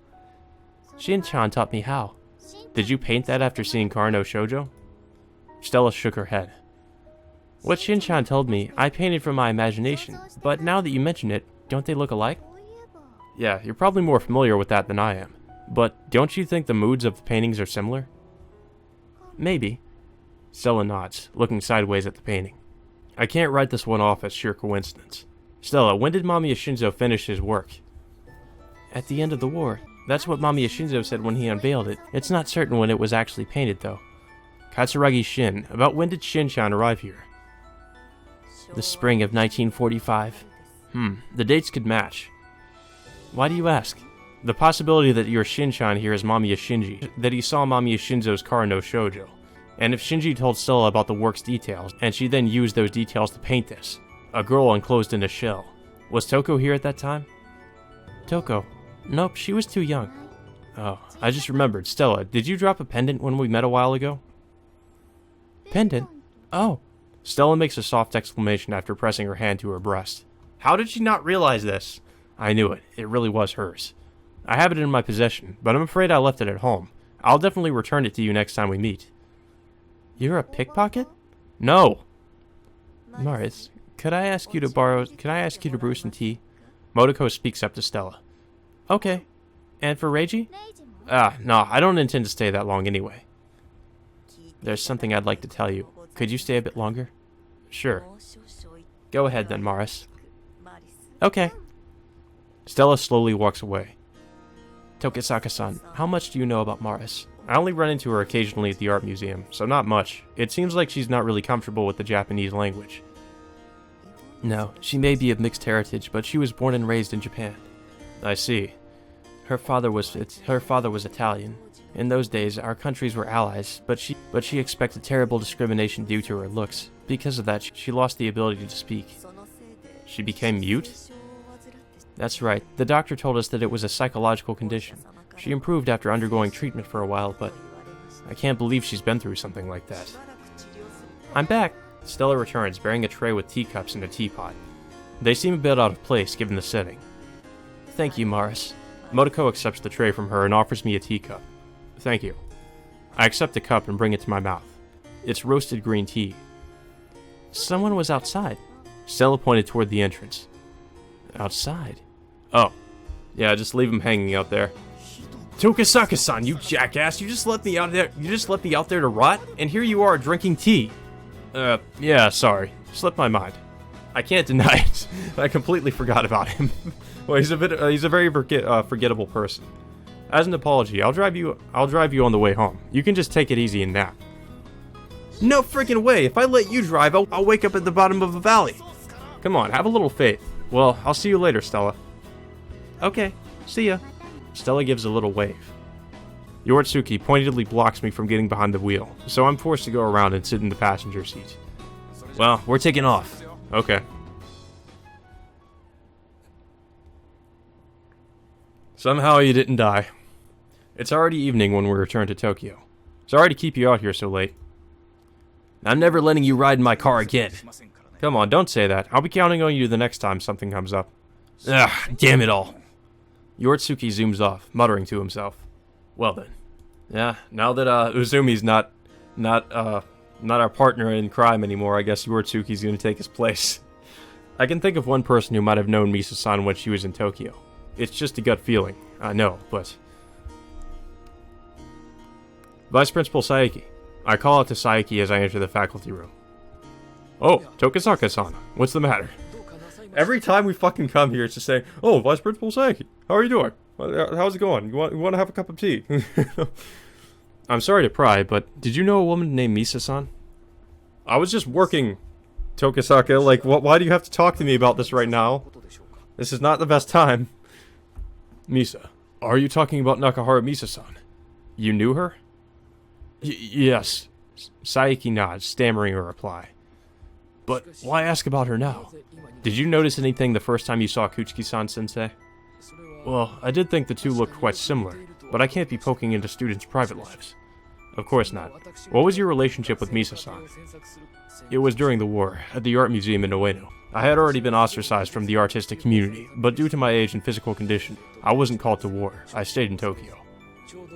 Shin-chan taught me how. Did you paint that after seeing Karano Shoujo? Stella shook her head. What Shin-chan told me, I painted from my imagination, but now that you mention it, don't they look alike? Yeah, you're probably more familiar with that than I am. But don't you think the moods of the paintings are similar? Maybe. Stella nods, looking sideways at the painting. I can't write this one off as sheer coincidence. Stella, when did Mamiya Shinzo finish his work? At the end of the war. That's what Mamiya Shinzo said when he unveiled it. It's not certain when it was actually painted, though. Katsuragi Shin, about when did Shin-chan arrive here? The spring of 1945. The dates could match. Why do you ask? The possibility that your Shin-chan here is Mamiya Shinji, that he saw Mamiya Shinzo's Karano Shoujo, and if Shinji told Stella about the work's details, and she then used those details to paint this, a girl enclosed in a shell, was Toko here at that time? Toko? Nope, she was too young. Oh, I just remembered. Stella, did you drop a pendant when we met a while ago? Pendant? Oh. Stella makes a soft exclamation after pressing her hand to her breast. How did she not realize this? I knew it. It really was hers. I have it in my possession, but I'm afraid I left it at home. I'll definitely return it to you next time we meet. You're a pickpocket? No! Marase, could I ask you to brew some tea? Motoko speaks up to Stella. Okay. And for Reiji? No, I don't intend to stay that long anyway. There's something I'd like to tell you. Could you stay a bit longer? Sure. Go ahead then, Marase. Okay. Stella slowly walks away. Tokisaka-san, how much do you know about Marase? I only run into her occasionally at the art museum, so not much. It seems like she's not really comfortable with the Japanese language. No, she may be of mixed heritage, but she was born and raised in Japan. I see. Her father was Italian. In those days, our countries were allies, but she expected terrible discrimination due to her looks. Because of that, she lost the ability to speak. She became mute? That's right. The doctor told us that it was a psychological condition. She improved after undergoing treatment for a while, but I can't believe she's been through something like that. I'm back. Stella returns, bearing a tray with teacups and a teapot. They seem a bit out of place given the setting. Thank you, Marase. Motoko accepts the tray from her and offers me a teacup. Thank you. I accept the cup and bring it to my mouth. It's roasted green tea. Someone was outside. Stella pointed toward the entrance. Outside? Oh. Yeah, just leave him hanging out there. Tokisaka-san, you jackass! You just let me out there to rot, and here you are drinking tea. Yeah, sorry. Slipped my mind. I can't deny it. I completely forgot about him. Well, he's a very forgettable person. As an apology, I'll drive you on the way home. You can just take it easy and nap. No freaking way! If I let you drive, I'll wake up at the bottom of a valley. Come on, have a little faith. Well, I'll see you later, Stella. Okay, see ya. Stella gives a little wave. Yoritsuki pointedly blocks me from getting behind the wheel, so I'm forced to go around and sit in the passenger seat. Well, we're taking off. Okay. Somehow you didn't die. It's already evening when we return to Tokyo. Sorry to keep you out here so late. I'm never letting you ride in my car again. Come on, don't say that. I'll be counting on you the next time something comes up. Ugh, damn it all. Yoritsuki zooms off, muttering to himself. Well then. Yeah, now that Uzumi's not our partner in crime anymore, I guess Yoritsuki's gonna take his place. I can think of one person who might have known Misa-san when she was in Tokyo. It's just a gut feeling, I know, but... Vice Principal Saeki. I call out to Saeki as I enter the faculty room. Oh, Tokisaka-san, what's the matter? Every time we fucking come here, it's just saying, oh, Vice Principal Saeki, how are you doing? How's it going? You want to have a cup of tea? I'm sorry to pry, but did you know a woman named Misa-san? I was just working, Tokisaka. Like, why do you have to talk to me about this right now? This is not the best time. Misa, are you talking about Nakahara Misa-san? You knew her? Yes. Saeki nods, stammering a reply. But why ask about her now? Did you notice anything the first time you saw Kuchiki-san sensei? Well, I did think the two looked quite similar, but I can't be poking into students' private lives. Of course not. What was your relationship with Misa-san? It was during the war, at the art museum in Ueno. I had already been ostracized from the artistic community, but due to my age and physical condition, I wasn't called to war. I stayed in Tokyo.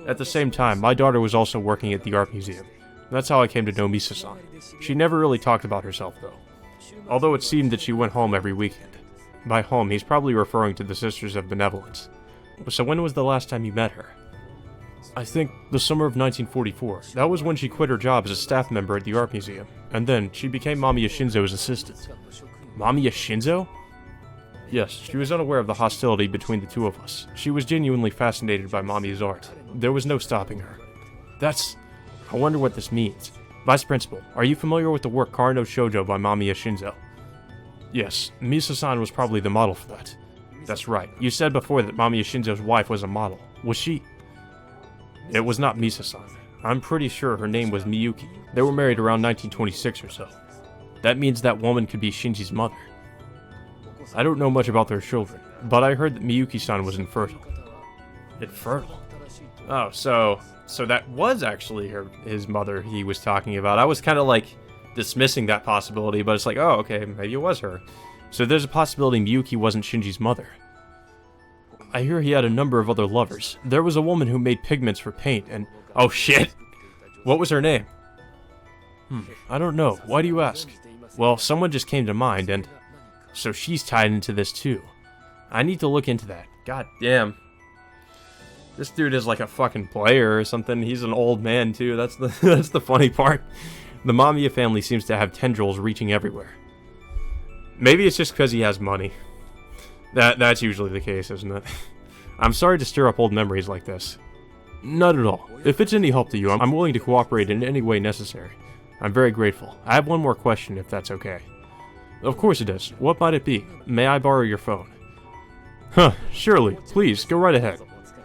At the same time, my daughter was also working at the art museum. That's how I came to know Misa-san. She never really talked about herself, though. Although it seemed that she went home every weekend. By home, he's probably referring to the Sisters of Benevolence. So when was the last time you met her? I think the summer of 1944. That was when she quit her job as a staff member at the art museum, and then she became Mamiya Shinzo's assistant. Mamiya Shinzo? Yes, she was unaware of the hostility between the two of us. She was genuinely fascinated by Mamiya's art. There was no stopping her. I wonder what this means. Vice Principal, are you familiar with the work Kara no Shoujo by Mamiya Shinzo? Yes, Misa-san was probably the model for that. That's right. You said before that Mamiya Shinzo's wife was a model. Was she? It was not Misa-san. I'm pretty sure her name was Miyuki. They were married around 1926 or so. That means that woman could be Shinji's mother. I don't know much about their children, but I heard that Miyuki-san was infertile. Infertile? Oh, so that was actually his mother he was talking about. I was kind of like dismissing that possibility, but it's like, oh, okay, maybe it was her. So there's a possibility Miyuki wasn't Shinji's mother. I hear he had a number of other lovers. There was a woman who made pigments for paint, and... Oh, shit! What was her name? I don't know. Why do you ask? Well, someone just came to mind, and... So she's tied into this, too. I need to look into that. God damn. This dude is like a fucking player or something. He's an old man, too. That's the funny part. The Mamiya family seems to have tendrils reaching everywhere. Maybe it's just because he has money. That's usually the case, isn't it? I'm sorry to stir up old memories like this. Not at all. If it's any help to you, I'm willing to cooperate in any way necessary. I'm very grateful. I have one more question, if that's okay. Of course it is. What might it be? May I borrow your phone? Huh, surely. Please, go right ahead.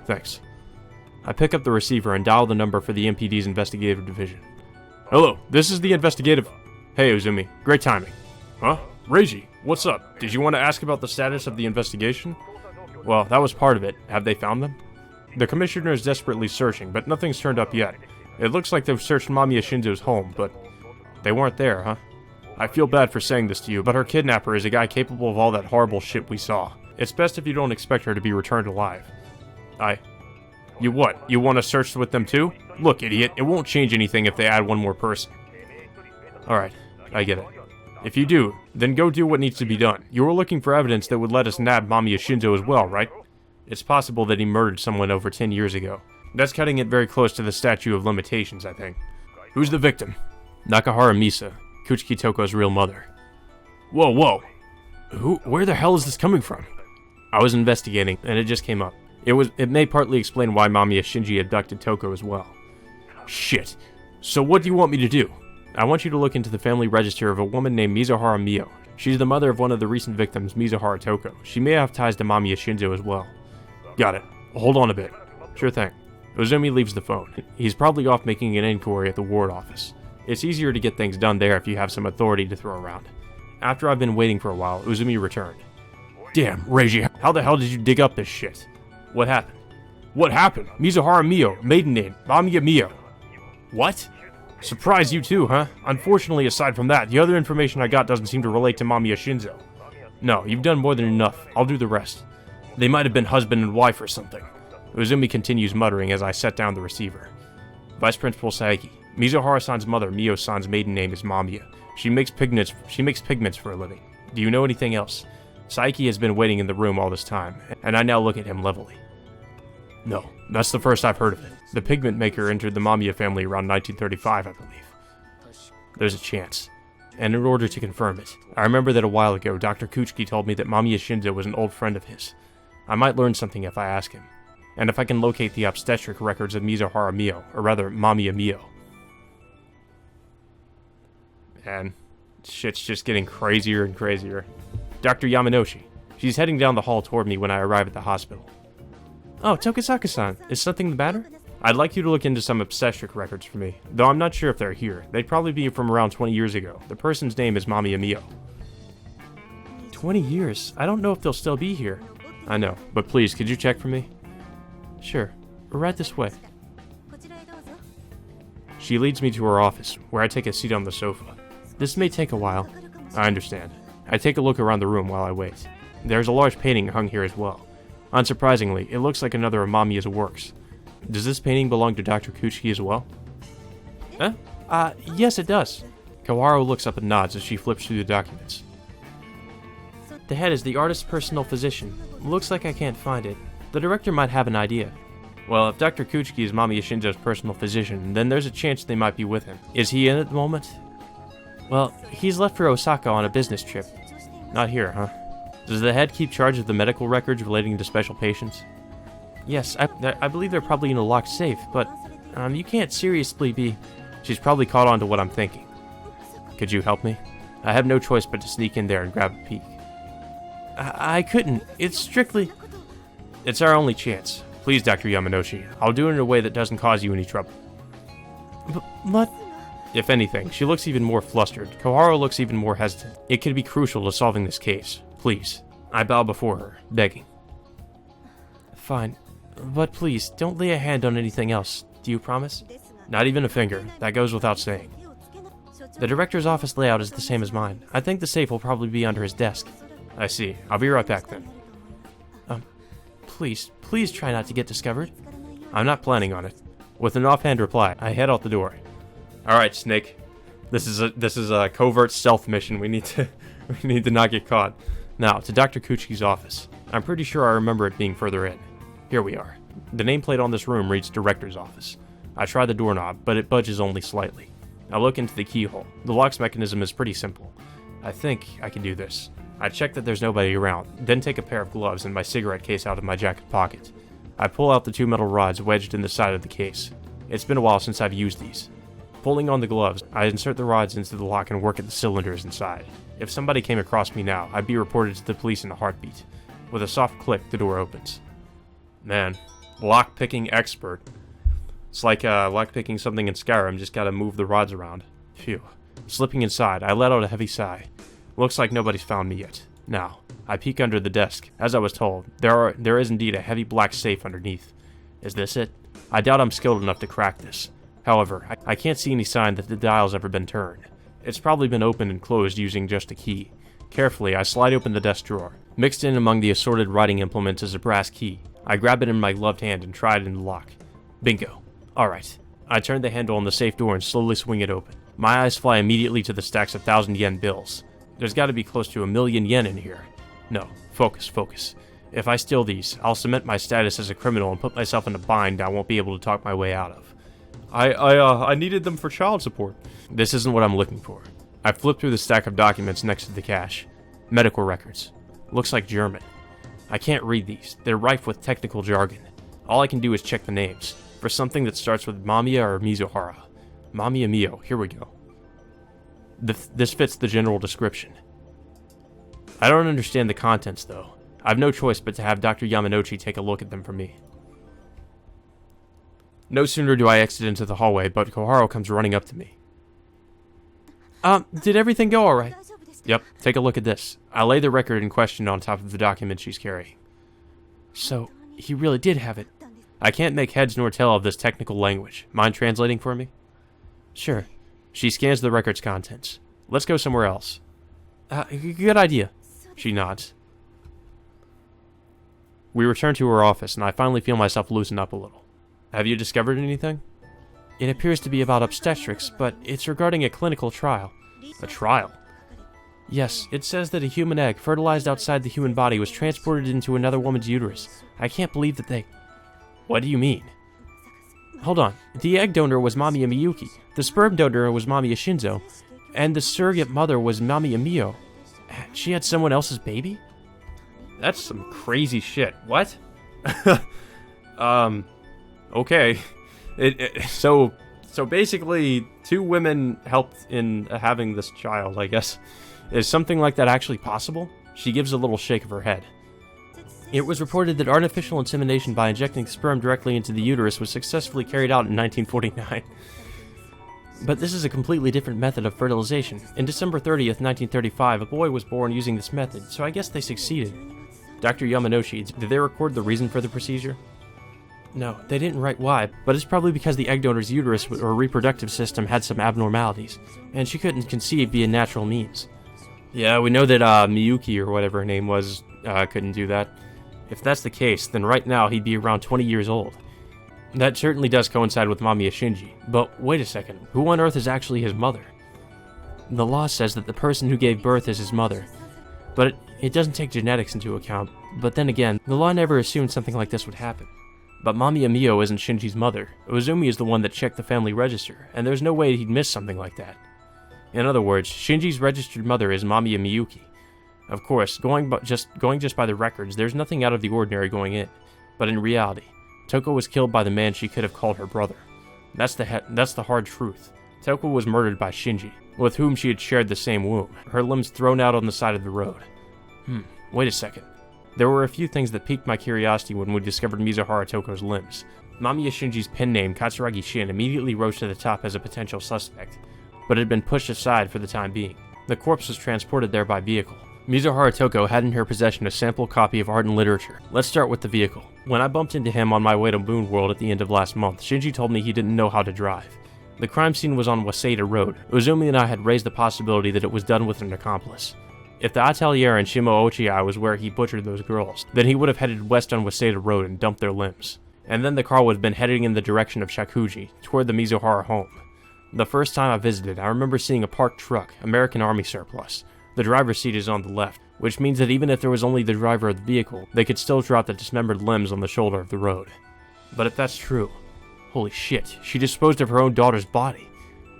Thanks. I pick up the receiver and dial the number for the MPD's investigative division. Hello, this is the investigative... Hey, Uzumi. Great timing. Huh? Reiji, what's up? Did you want to ask about the status of the investigation? Well, that was part of it. Have they found them? The commissioner is desperately searching, but nothing's turned up yet. It looks like they've searched Mamiya Shinzo's home, but... They weren't there, huh? I feel bad for saying this to you, but her kidnapper is a guy capable of all that horrible shit we saw. It's best if you don't expect her to be returned alive. You what? You want to search with them too? Look, idiot, it won't change anything if they add one more person. Alright, I get it. If you do, then go do what needs to be done. You were looking for evidence that would let us nab Mamiya Shinjo as well, right? It's possible that he murdered someone over 10 years ago. That's cutting it very close to the statute of limitations, I think. Who's the victim? Nakahara Misa, Kuchiki Toko's real mother. Whoa. Where the hell is this coming from? I was investigating, and it just came up. It may partly explain why Mamiya Shinji abducted Toko as well. Shit. So what do you want me to do? I want you to look into the family register of a woman named Mizuhara Mio. She's the mother of one of the recent victims, Mizuhara Toko. She may have ties to Mamiya Shinjo as well. Got it. Hold on a bit. Sure thing. Ozumi leaves the phone. He's probably off making an inquiry at the ward office. It's easier to get things done there if you have some authority to throw around. After I've been waiting for a while, Ozumi returned. Damn, Reiji, how the hell did you dig up this shit? What happened? What happened? Mizuhara Mio, maiden name, Mamiya Mio. What? Surprise you too, huh? Unfortunately, aside from that, the other information I got doesn't seem to relate to Mamiya Shinjo. No, you've done more than enough. I'll do the rest. They might have been husband and wife or something. Uzumi continues muttering as I set down the receiver. Vice Principal Saeki. Mizuhara-san's mother, Mio-san's maiden name is Mamiya. She makes pigments for a living. Do you know anything else? Saeki has been waiting in the room all this time, and I now look at him levelly. No, that's the first I've heard of it. The pigment maker entered the Mamiya family around 1935, I believe. There's a chance. And in order to confirm it, I remember that a while ago, Dr. Kuchiki told me that Mamiya Shinjo was an old friend of his. I might learn something if I ask him. And if I can locate the obstetric records of Mizuhara Mio, or rather, Mamiya Mio. And shit's just getting crazier and crazier. Dr. Yamanoshi. She's heading down the hall toward me when I arrive at the hospital. Oh, Tokisaka-san, is something the matter? I'd like you to look into some obstetric records for me, though I'm not sure if they're here. They'd probably be from around 20 years ago. The person's name is Mamiya Mio. 20 years? I don't know if they'll still be here. I know, but please, could you check for me? Sure. Right this way. She leads me to her office, where I take a seat on the sofa. This may take a while. I understand. I take a look around the room while I wait. There's a large painting hung here as well. Unsurprisingly, it looks like another of Mamiya's works. Does this painting belong to Dr. Kuchiki as well? Huh? Yes it does. Kawaru looks up and nods as she flips through the documents. The head is the artist's personal physician. Looks like I can't find it. The director might have an idea. Well, if Dr. Kuchiki is Mamiya Shinjo's personal physician, then there's a chance they might be with him. Is he in at the moment? Well, he's left for Osaka on a business trip. Not here, huh? Does the head keep charge of the medical records relating to special patients? Yes, I believe they're probably in a locked safe, but you can't seriously be... She's probably caught on to what I'm thinking. Could you help me? I have no choice but to sneak in there and grab a peek. I couldn't. It's strictly... It's our only chance. Please, Dr. Yamanoshi. I'll do it in a way that doesn't cause you any trouble. But... If anything, she looks even more flustered. Koharu looks even more hesitant. It could be crucial to solving this case. Please. I bow before her, begging. Fine. But please, don't lay a hand on anything else. Do you promise? Not even a finger. That goes without saying. The director's office layout is the same as mine. I think the safe will probably be under his desk. I see. I'll be right back then. Please try not to get discovered. I'm not planning on it. With an offhand reply, I head out the door. Alright, Snake. This is a covert stealth mission. We need to not get caught. Now, to Dr. Kuchiki's office. I'm pretty sure I remember it being further in. Here we are. The nameplate on this room reads Director's Office. I try the doorknob, but it budges only slightly. I look into the keyhole. The lock's mechanism is pretty simple. I think I can do this. I check that there's nobody around, then take a pair of gloves and my cigarette case out of my jacket pocket. I pull out the 2 metal rods wedged in the side of the case. It's been a while since I've used these. Pulling on the gloves, I insert the rods into the lock and work at the cylinders inside. If somebody came across me now, I'd be reported to the police in a heartbeat. With a soft click, the door opens. Man, lock-picking expert. It's like lock-picking something in Skyrim, just gotta move the rods around. Phew. Slipping inside, I let out a heavy sigh. Looks like nobody's found me yet. Now, I peek under the desk. As I was told, there is indeed a heavy black safe underneath. Is this it? I doubt I'm skilled enough to crack this. However, I can't see any sign that the dial's ever been turned. It's probably been opened and closed using just a key. Carefully, I slide open the desk drawer. Mixed in among the assorted writing implements is a brass key. I grab it in my gloved hand and try it in the lock. Bingo. Alright. I turn the handle on the safe door and slowly swing it open. My eyes fly immediately to the stacks of 1,000 yen bills. There's gotta be close to 1,000,000 yen in here. No. Focus. If I steal these, I'll cement my status as a criminal and put myself in a bind I won't be able to talk my way out of. I needed them for child support. This isn't what I'm looking for. I flip through the stack of documents next to the cache. Medical records. Looks like German. I can't read these. They're rife with technical jargon. All I can do is check the names. For something that starts with Mamiya or Mizuhara. Mamiya Mio, here we go. This fits the general description. I don't understand the contents, though. I've no choice but to have Dr. Yamanouchi take a look at them for me. No sooner do I exit into the hallway, but Koharu comes running up to me. Did everything go alright? Yep, take a look at this. I lay the record in question on top of the document she's carrying. So, he really did have it. I can't make heads nor tail of this technical language. Mind translating for me? Sure. She scans the record's contents. Let's go somewhere else. Good idea. She nods. We return to her office, and I finally feel myself loosen up a little. Have you discovered anything? It appears to be about obstetrics, but it's regarding a clinical trial. A trial? Yes, it says that a human egg fertilized outside the human body was transported into another woman's uterus. I can't believe that they... What do you mean? Hold on. The egg donor was Mamiya Miyuki, the sperm donor was Mamiya Shinzo, and the surrogate mother was Mamiya Mio. She had someone else's baby? That's some crazy shit. What? Okay. So basically, two women helped in having this child, I guess. Is something like that actually possible? She gives a little shake of her head. It was reported that artificial insemination by injecting sperm directly into the uterus was successfully carried out in 1949. But this is a completely different method of fertilization. In December 30th, 1935, a boy was born using this method, so I guess they succeeded. Dr. Yamanouchi, did they record the reason for the procedure? No, they didn't write why, but it's probably because the egg donor's uterus or reproductive system had some abnormalities, and she couldn't conceive via natural means. Yeah, we know that Miyuki, or whatever her name was, couldn't do that. If that's the case, then right now he'd be around 20 years old. That certainly does coincide with Mamiya Shinji, but wait a second, who on earth is actually his mother? The law says that the person who gave birth is his mother, but it doesn't take genetics into account. But then again, the law never assumed something like this would happen. But Mamiya Mio isn't Shinji's mother. Uzumi is the one that checked the family register, and there's no way he'd miss something like that. In other words, Shinji's registered mother is Mamiya Miyuki. Of course, going just by the records, there's nothing out of the ordinary going in. But in reality, Toko was killed by the man she could have called her brother. That's the hard truth. Toko was murdered by Shinji, with whom she had shared the same womb, her limbs thrown out on the side of the road. Wait a second. There were a few things that piqued my curiosity when we discovered Mizuhara Toko's limbs. Mamiya Shinji's pen name, Katsuragi Shin, immediately rose to the top as a potential suspect, but had been pushed aside for the time being. The corpse was transported there by vehicle. Mizuhara Toko had in her possession a sample copy of art and literature. Let's start with the vehicle. When I bumped into him on my way to Moon World at the end of last month, Shinji told me he didn't know how to drive. The crime scene was on Waseda Road. Uzumi and I had raised the possibility that it was done with an accomplice. If the atelier in Shimo-Ochiai was where he butchered those girls, then he would have headed west on Waseda Road and dumped their limbs. And then the car would have been heading in the direction of Shakuji, toward the Mizuhara home. The first time I visited, I remember seeing a parked truck, American Army surplus. The driver's seat is on the left, which means that even if there was only the driver of the vehicle, they could still drop the dismembered limbs on the shoulder of the road. But if that's true, holy shit, she disposed of her own daughter's body.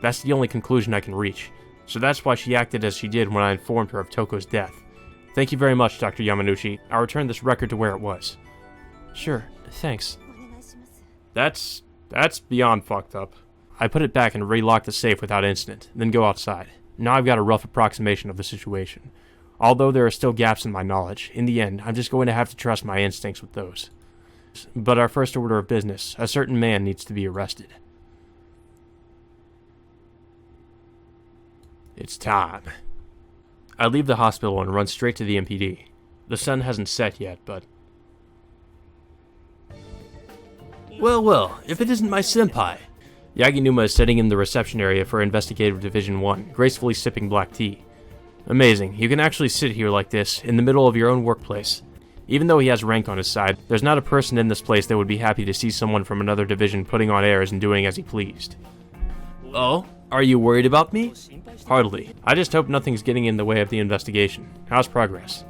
That's the only conclusion I can reach. So that's why she acted as she did when I informed her of Toko's death. Thank you very much, Dr. Yamanouchi. I'll return this record to where it was. Sure, thanks. That's beyond fucked up. I put it back and relocked the safe without incident, then go outside. Now I've got a rough approximation of the situation. Although there are still gaps in my knowledge, in the end, I'm just going to have to trust my instincts with those. But our first order of business, a certain man needs to be arrested. It's time. I leave the hospital and run straight to the MPD. The sun hasn't set yet, but... Well, if it isn't my senpai. Yaginuma is sitting in the reception area for Investigative Division 1, gracefully sipping black tea. Amazing, you can actually sit here like this, in the middle of your own workplace. Even though he has rank on his side, there's not a person in this place that would be happy to see someone from another division putting on airs and doing as he pleased. Oh? Are you worried about me? Hardly. I just hope nothing's getting in the way of the investigation. How's progress?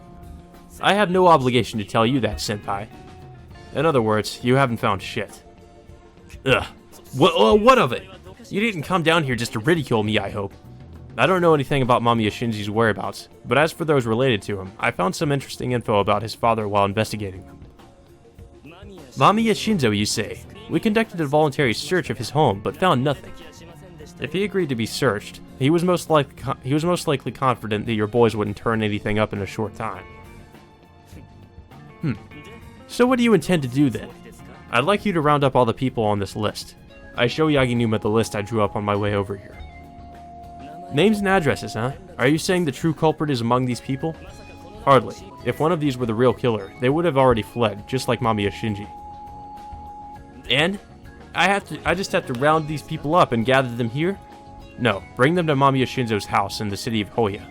I have no obligation to tell you that, senpai. In other words, you haven't found shit. Ugh. What of it? You didn't come down here just to ridicule me, I hope. I don't know anything about Mamiya Shinji's whereabouts, but as for those related to him, I found some interesting info about his father while investigating them. Mamiya Shinzo, you say? We conducted a voluntary search of his home, but found nothing. If he agreed to be searched, he was most likely confident that your boys wouldn't turn anything up in a short time. So what do you intend to do then? I'd like you to round up all the people on this list. I show Yaginuma the list I drew up on my way over here. Names and addresses, huh? Are you saying the true culprit is among these people? Hardly. If one of these were the real killer, they would have already fled, just like Mamiya Shinji. And? I just have to round these people up and gather them here? No, bring them to Mamiya Shinzo's house in the city of Hoya.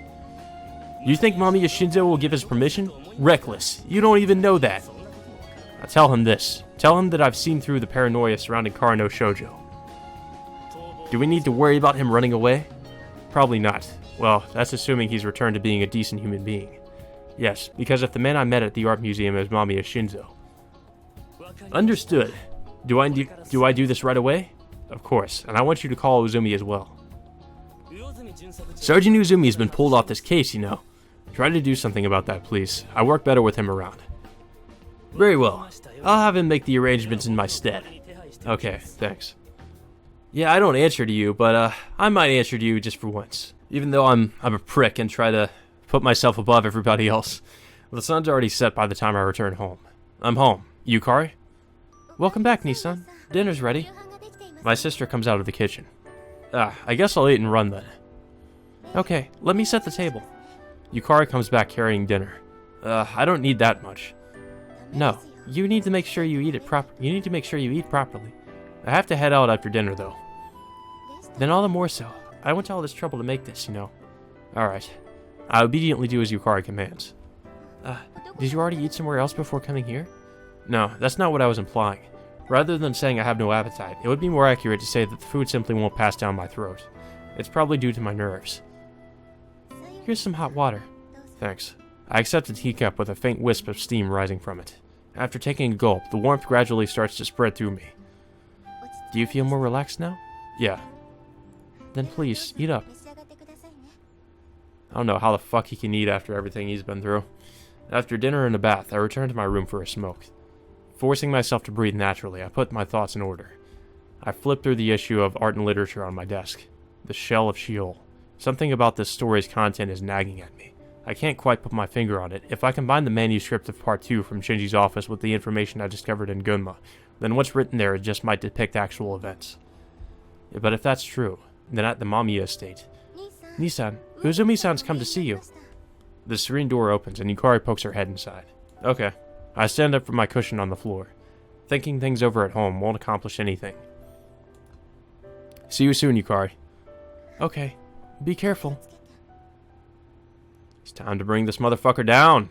You think Mamiya Shinzo will give his permission? Reckless. You don't even know that. Now tell him this. Tell him that I've seen through the paranoia surrounding Karano Shoujo. Do we need to worry about him running away? Probably not. Well, that's assuming he's returned to being a decent human being. Yes, because if the man I met at the art museum is Mamiya Shinzo. Understood. Do I do this right away? Of course, and I want you to call Uzumi as well. Sergeant Uzumi has been pulled off this case, you know. Try to do something about that, please. I work better with him around. Very well. I'll have him make the arrangements in my stead. Okay, thanks. Yeah, I don't answer to you, but I might answer to you just for once. Even though I'm a prick and try to put myself above everybody else. The sun's already set by the time I return home. I'm home. Yukari? Welcome back, Nissan. Dinner's ready. My sister comes out of the kitchen. I guess I'll eat and run then. Okay, let me set the table. Yukari comes back carrying dinner. I don't need that much. No, you need to make sure you eat properly. I have to head out after dinner, though. Then all the more so. I went to all this trouble to make this, you know. Alright. I obediently do as Yukari commands. Did you already eat somewhere else before coming here? No, that's not what I was implying. Rather than saying I have no appetite, it would be more accurate to say that the food simply won't pass down my throat. It's probably due to my nerves. Here's some hot water. Thanks. I accept a teacup with a faint wisp of steam rising from it. After taking a gulp, the warmth gradually starts to spread through me. Do you feel more relaxed now? Yeah. Then please, eat up. I don't know how the fuck he can eat after everything he's been through. After dinner and a bath, I return to my room for a smoke. Forcing myself to breathe naturally, I put my thoughts in order. I flip through the issue of Art and Literature on my desk. The Shell of Sheol. Something about this story's content is nagging at me. I can't quite put my finger on it. If I combine the manuscript of Part 2 from Shinji's office with the information I discovered in Gunma, then what's written there just might depict actual events. But if that's true, then at the Mamiya estate... Nissan, Uzumi-san's come to see you. The serene door opens and Yukari pokes her head inside. Okay. I stand up from my cushion on the floor. Thinking things over at home won't accomplish anything. See you soon, Yukari. Okay. Be careful. It's time to bring this motherfucker down.